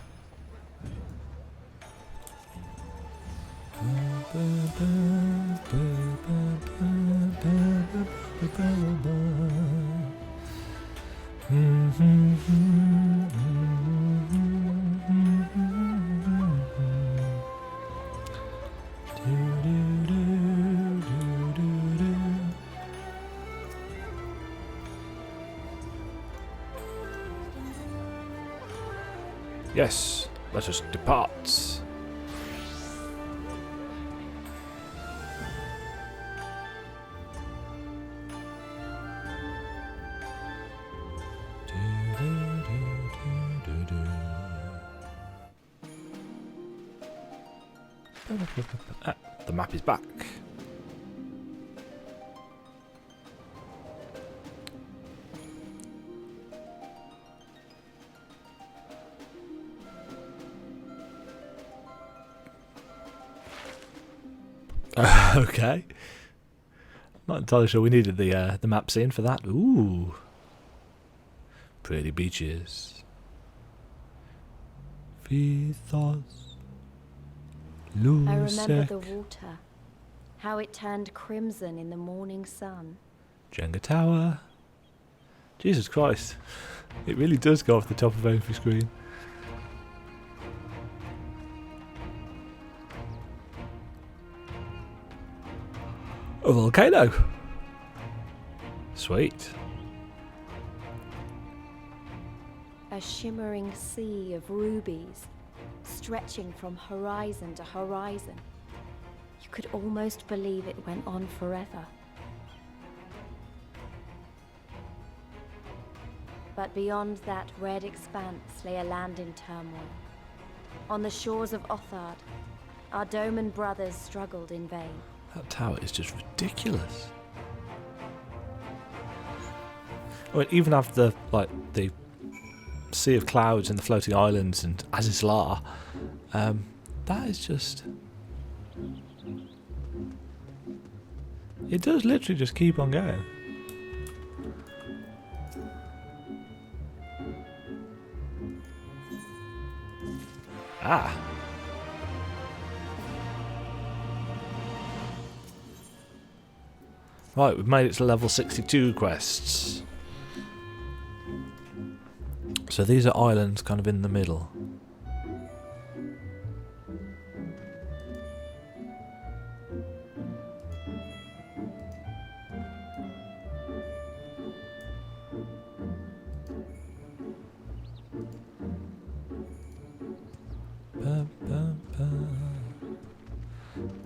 Yes, let us depart. Ah, the map is back. Okay. Not entirely sure we needed the map scene for that. Ooh. Pretty beaches. Vithos. I remember the water. How it turned crimson in the morning sun. Jenga Tower. Jesus Christ. It really does go off the top of every screen. A volcano. Sweet. A shimmering sea of rubies, stretching from horizon to horizon. You could almost believe it went on forever. But beyond that red expanse lay a land in turmoil. On the shores of Othard, our Doman brothers struggled in vain. That tower is just ridiculous. I mean, even after the sea of clouds and the floating islands and Azizlar, that is just... It does literally just keep on going. Ah. Right, we've made it to level 62 quests. So these are islands kind of in the middle.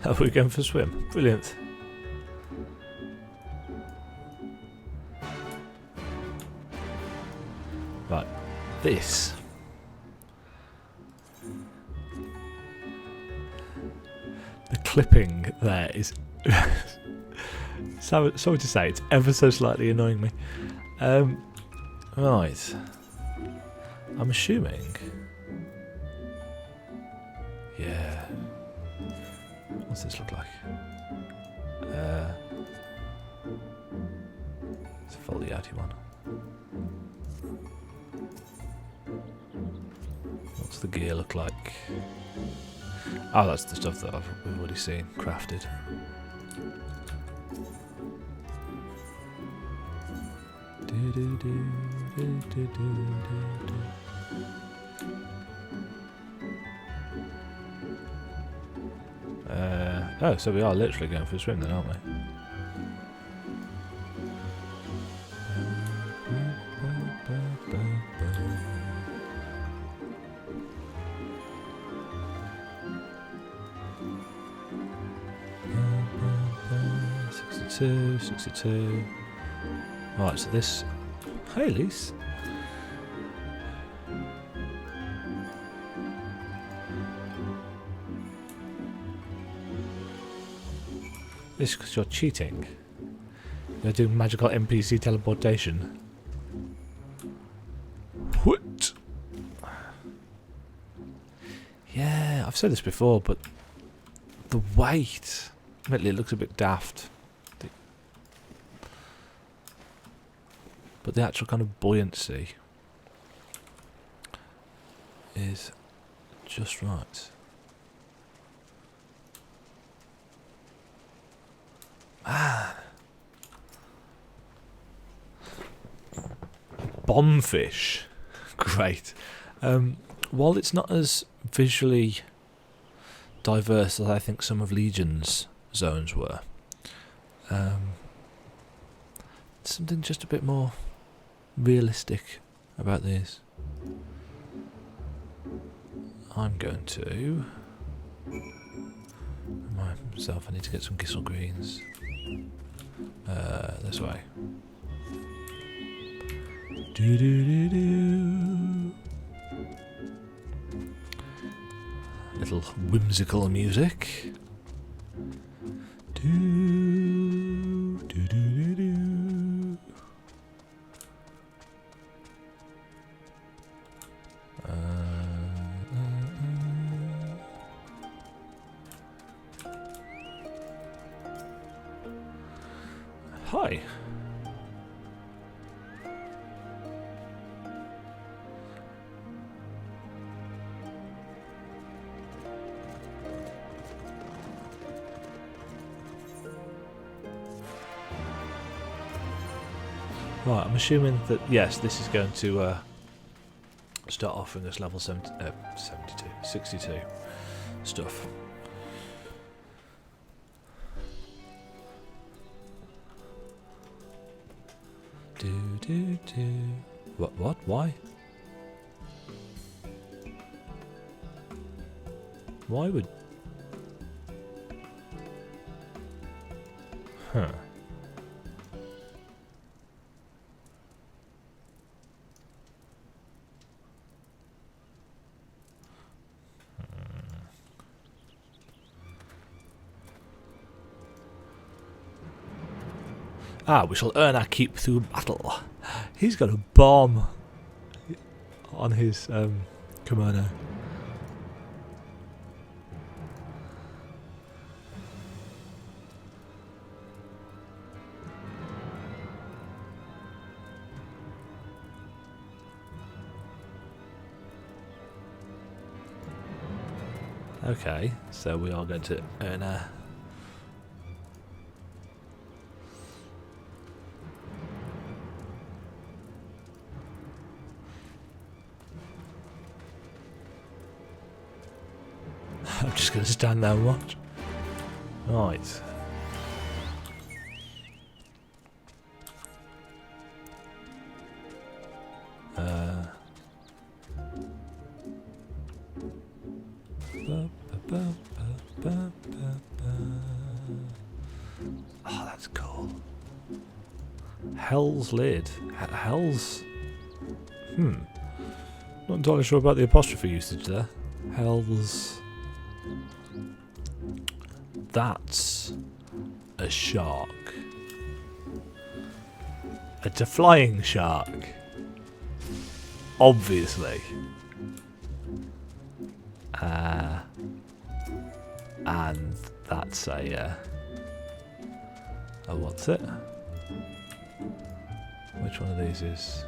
Are we going for a swim? Brilliant. Right, this. The clipping there is... sorry to say, it's ever so slightly annoying me. Right. I'm assuming... Yeah. What's this look like? It's a foldy outy one. What's the gear look like? Oh, that's the stuff that we've already seen crafted. Oh, so we are literally going for a swim then, aren't we? .62, 62. Right, so this... Hey, Lise. This is because you're cheating. You're doing magical NPC teleportation. What? Yeah, I've said this before, but the weight, admittedly, it looks a bit daft. But the actual kind of buoyancy is just right. Ah. Bombfish. Great. While it's not as visually diverse as I think some of Legion's zones were, something just a bit more realistic about these. I'm going to remind myself I need to get some Gissel Greens. This way. Do do do do. Little whimsical music. Do do do do do. Hi. Right, I'm assuming that, yes, this is going to start offering us level 62 stuff. Do. What? Why? Why would... Huh. We shall earn our keep through battle. He's got a bomb on his kimono. Okay, so we are going to earn our... I'm just going to stand there and watch. Right. Oh, that's cool. Hell's Lid. Hell's... Not entirely sure about the apostrophe usage there. Hell's... That's a shark. It's a flying shark. Obviously. And that's a... what's it? Which one of these is...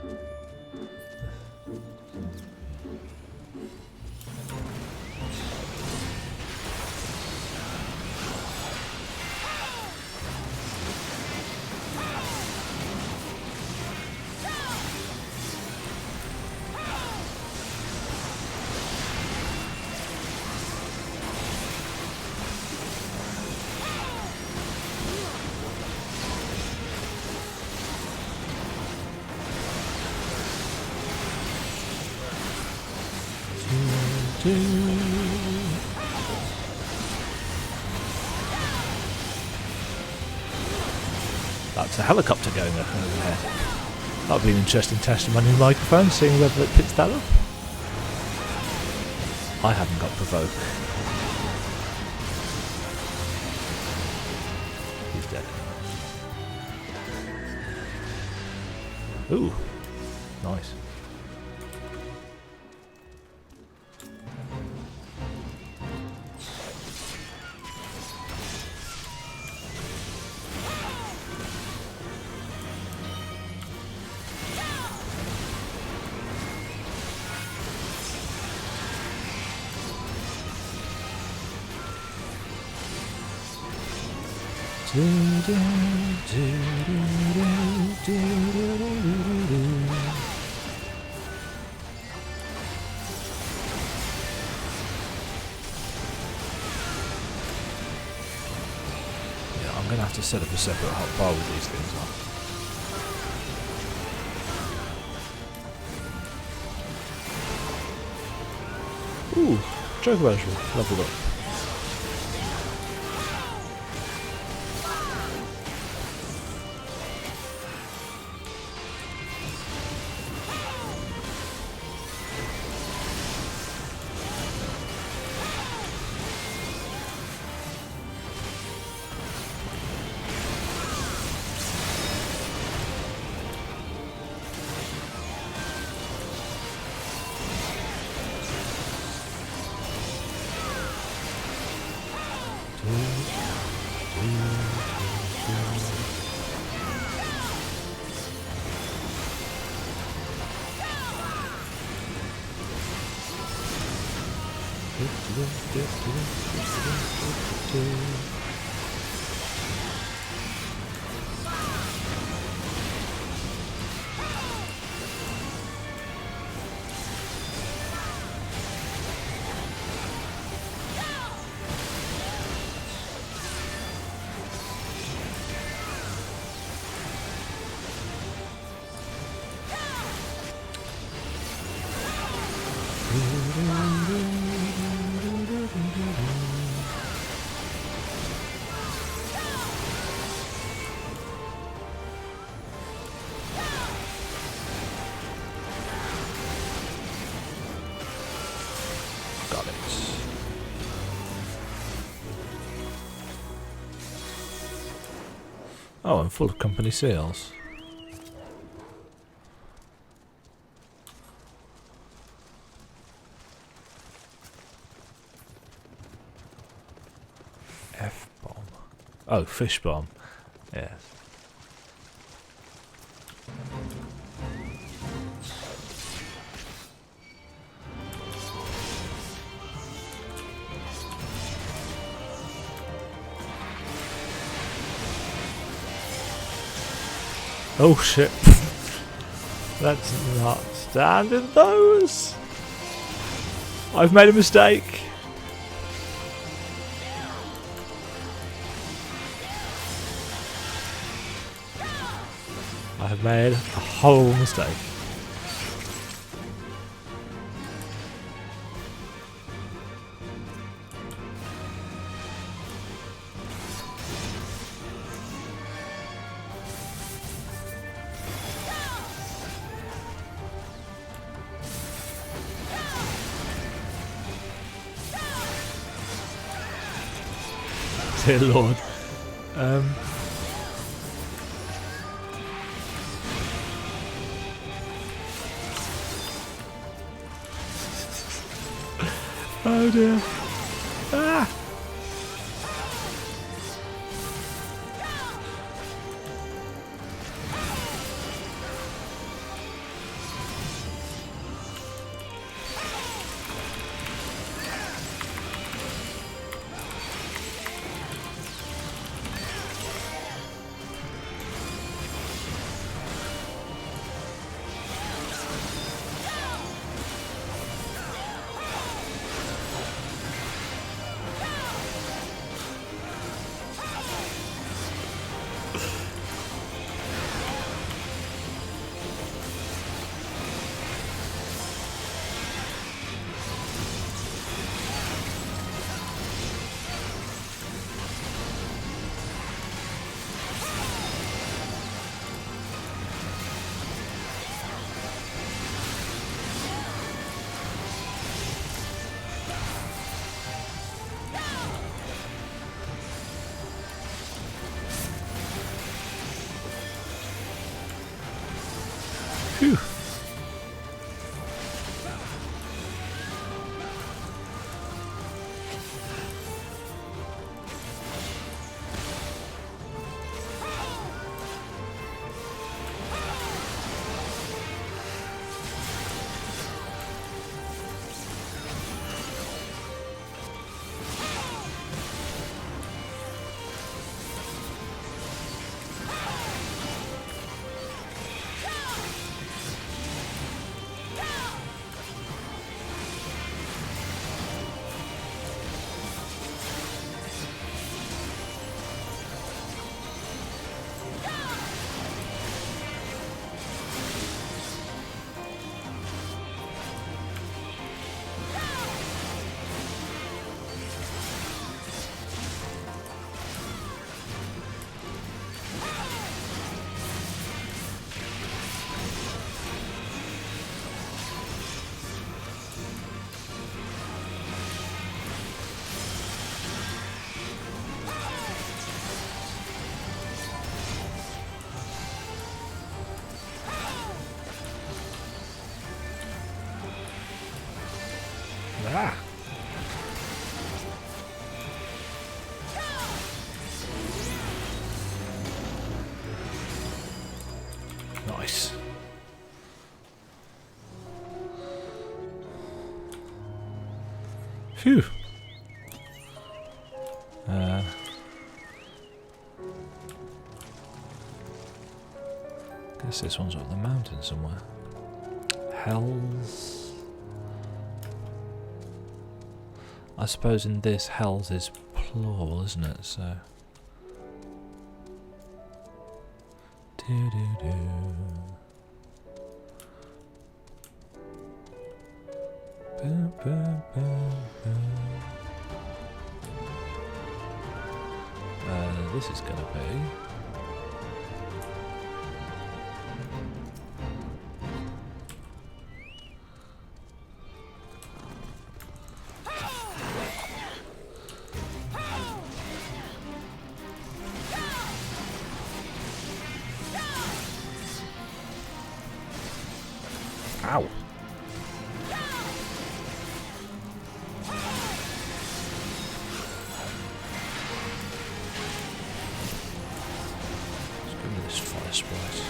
That's a helicopter going up overhead. That'll be an interesting test of my new microphone, seeing whether it picks that up. I haven't got provoke. He's dead. Ooh, nice. I'm going to have to set up a separate hot bar with these things on. Ooh, Chocobo Shrimp, leveled up. Got it. Oh, I'm full of company sales. F-bomb. Oh, fish bomb. Yes. Oh shit. Let's not stand in those. I've made a mistake. I have made a whole mistake. Dear Lord. Oh dear. Ah! Ah! Nice. Phew. Guess this one's up the mountain somewhere. Hells. I suppose in this Hells is plural, isn't it? So. Do-do-do. Boom, boom, boom, boom. This is gonna be. Ow. Let's give me this fire splice.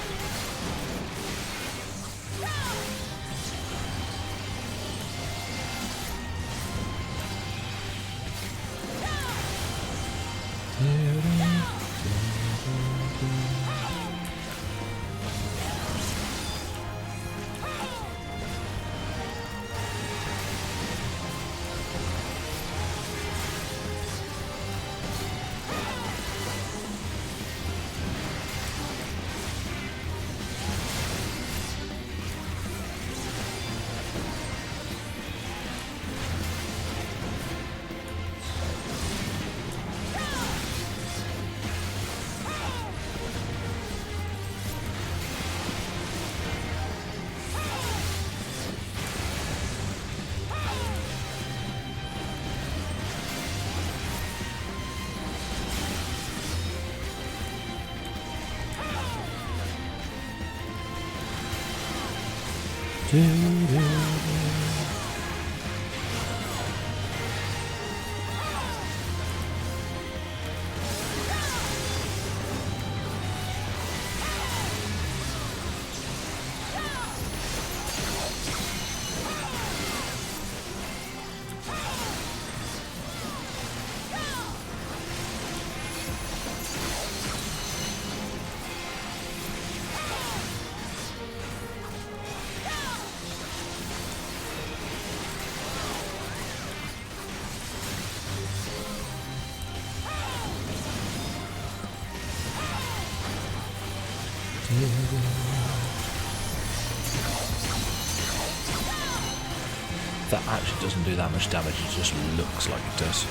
That actually doesn't do that much damage, it just looks like it does.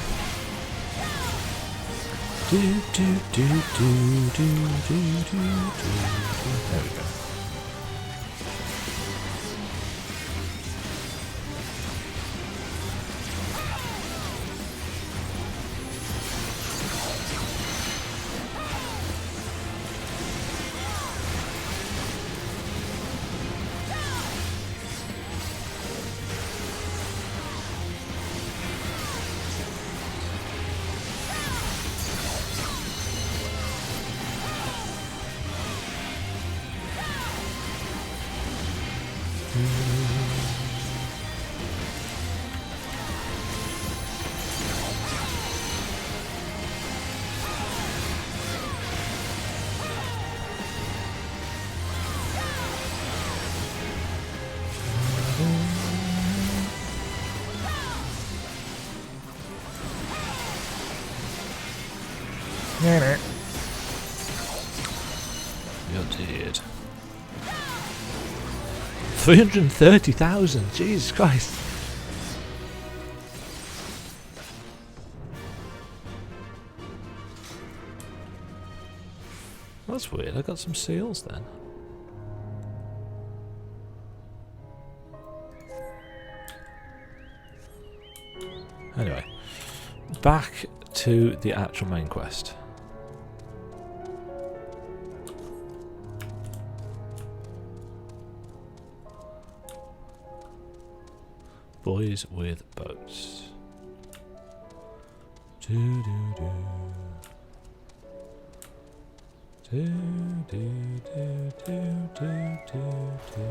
There we go. You're dead. 330,000, Jesus Christ. That's weird, I got some seals then. Anyway, back to the actual main quest. boys with boats. Do do do. Do do do do do do do.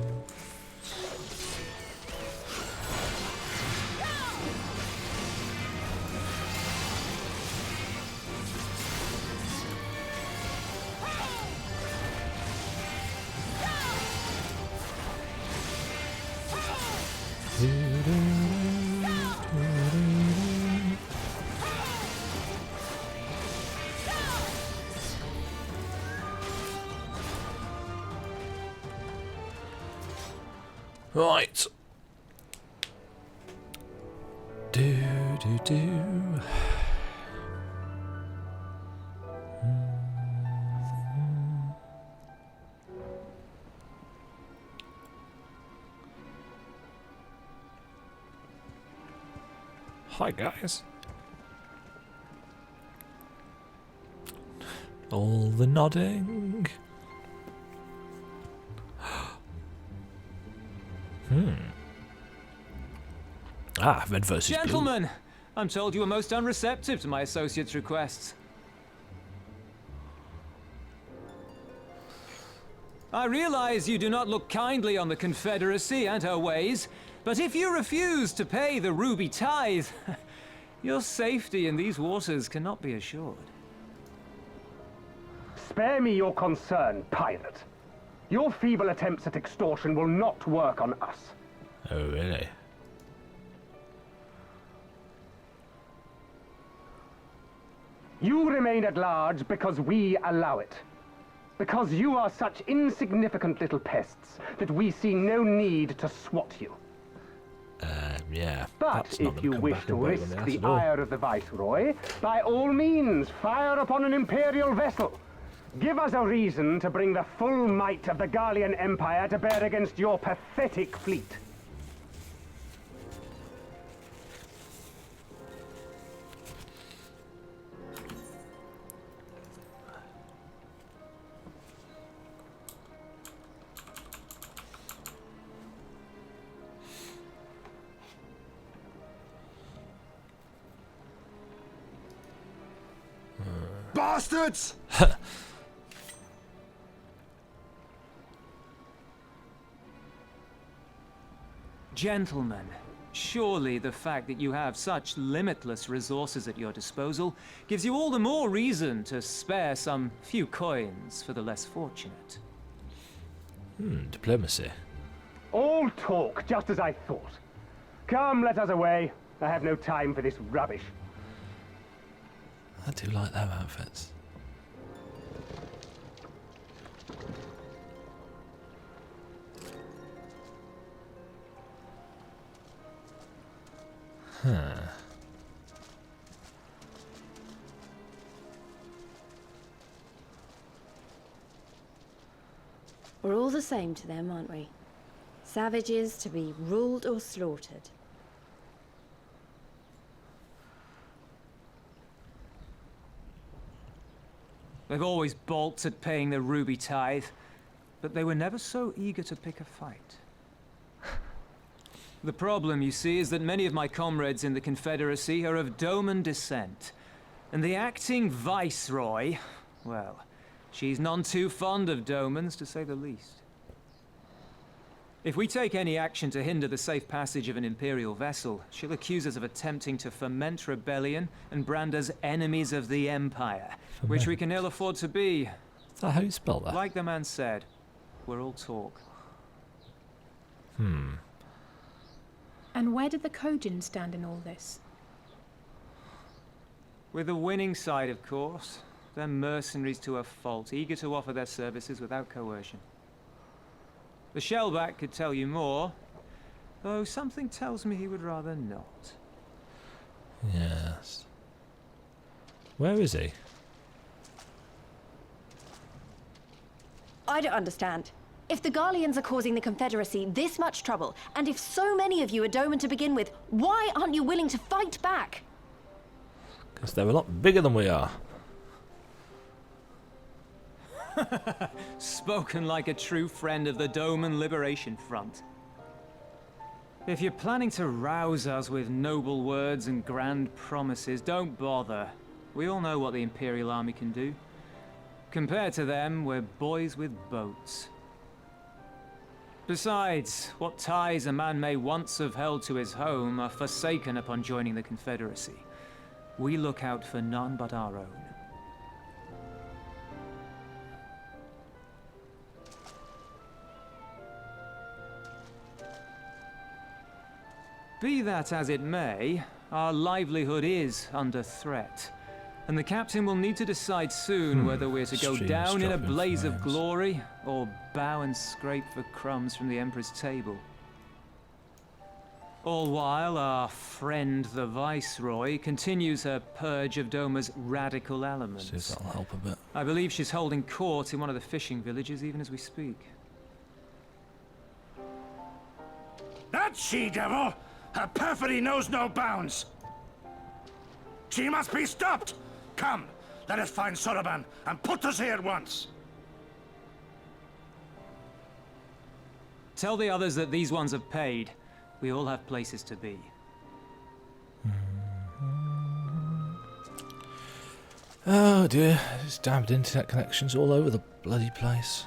Right. Do do do. Hi guys. All the nodding. Red versus blue. Gentlemen, I'm told you were most unreceptive to my associate's requests. I realize you do not look kindly on the Confederacy and her ways, but if you refuse to pay the ruby tithe, your safety in these waters cannot be assured. Spare me your concern, pirate. Your feeble attempts at extortion will not work on us. Oh, really? You remain at large because we allow it. Because you are such insignificant little pests that we see no need to swat you. Yeah. But if you wish to risk the ire of the Viceroy, by all means, fire upon an Imperial vessel. Give us a reason to bring the full might of the Garlean Empire to bear against your pathetic fleet. Bastards! Gentlemen, surely the fact that you have such limitless resources at your disposal gives you all the more reason to spare some few coins for the less fortunate. Diplomacy. All talk, just as I thought. Come, let us away. I have no time for this rubbish. I do like their outfits. We're all the same to them, aren't we? Savages to be ruled or slaughtered. They've always balked at paying the ruby tithe, but they were never so eager to pick a fight. The problem, you see, is that many of my comrades in the Confederacy are of Doman descent, and the acting Viceroy, well, she's none too fond of Domans, to say the least. If we take any action to hinder the safe passage of an Imperial vessel, she'll accuse us of attempting to foment rebellion and brand us enemies of the Empire, which we can ill afford to be. Is that how you spell that? Like the man said, we're all talk. And where did the Kojin stand in all this? With the winning side, of course. They're mercenaries to a fault, eager to offer their services without coercion. The Shellback could tell you more, though something tells me he would rather not. Yes. Where is he? I don't understand. If the Garleans are causing the Confederacy this much trouble, and if so many of you are Doman to begin with, why aren't you willing to fight back? Because they're a lot bigger than we are. Spoken like a true friend of the Doman Liberation Front. If you're planning to rouse us with noble words and grand promises, don't bother. We all know what the Imperial Army can do. Compared to them, we're boys with boats. Besides, what ties a man may once have held to his home are forsaken upon joining the Confederacy. We look out for none but our own. Be that as it may, our livelihood is under threat. And the captain will need to decide soon whether we're to go Streams down in a dropping blaze of flames. glory, or bow and scrape for crumbs from the Emperor's table. All while our friend the Viceroy continues her purge of Doma's radical elements. See if that'll help a bit. I believe she's holding court in one of the fishing villages even as we speak. That she-devil! Her perfidy knows no bounds! She must be stopped! Come, let us find Soroban and put us here at once! Tell the others that these ones have paid. We all have places to be. Oh dear, there's damned internet connections all over the bloody place.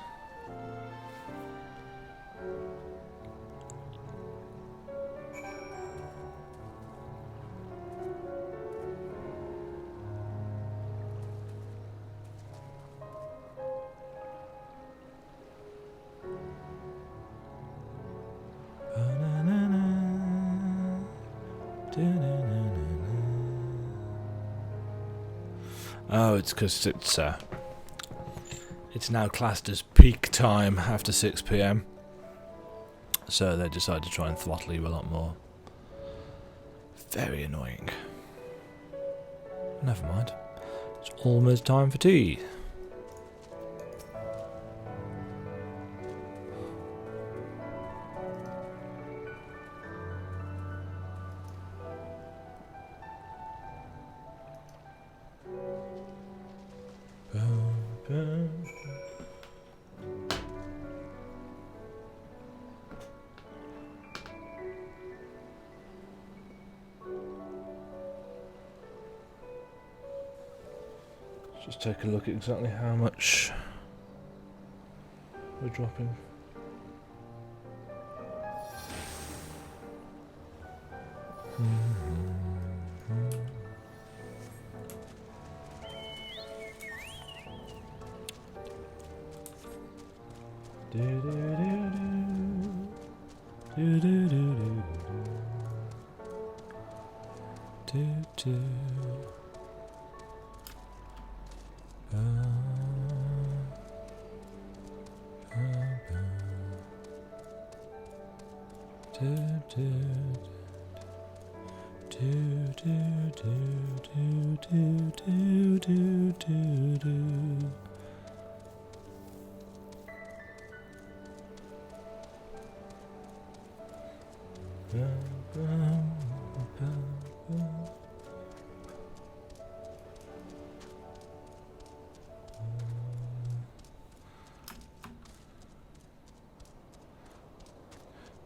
Oh, it's because it's now classed as peak time after 6 PM. So they decided to try and throttle you a lot more. Very annoying. Never mind. It's almost time for tea. Just take a look at exactly how much we're dropping.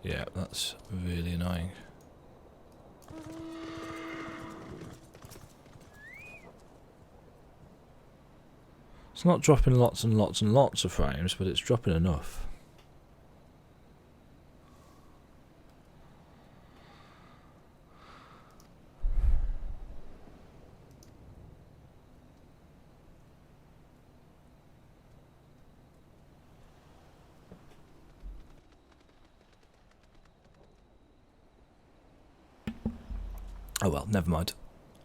Yeah, that's really annoying. It's not dropping lots and lots and lots of frames, but it's dropping enough. Oh well, never mind.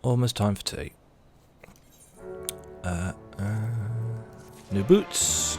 Almost time for tea. New boots.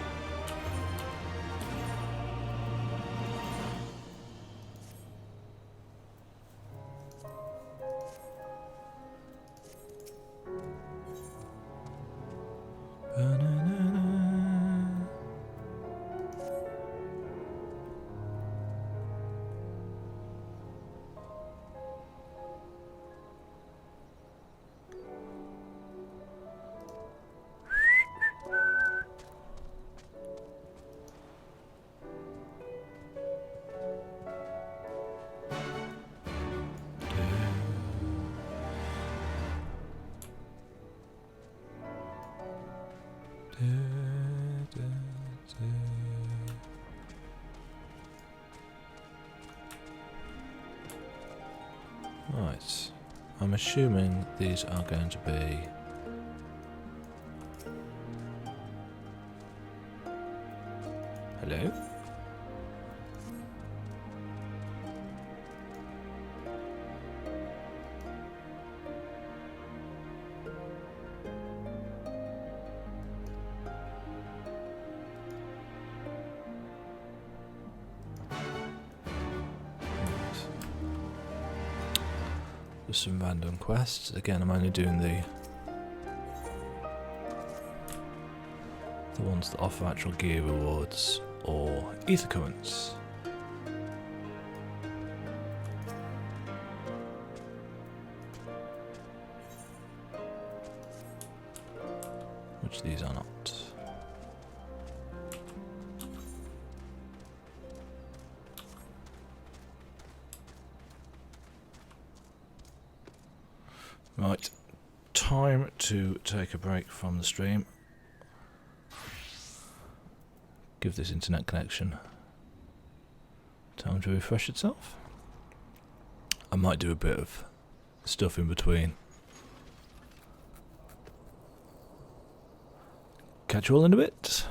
Right. I'm assuming these are going to be... Hello? Just some random quests. Again, I'm only doing the ones that offer actual gear rewards or ether currents. Which these are not. Right, time to take a break from the stream. Give this internet connection time to refresh itself. I might do a bit of stuff in between. Catch you all in a bit.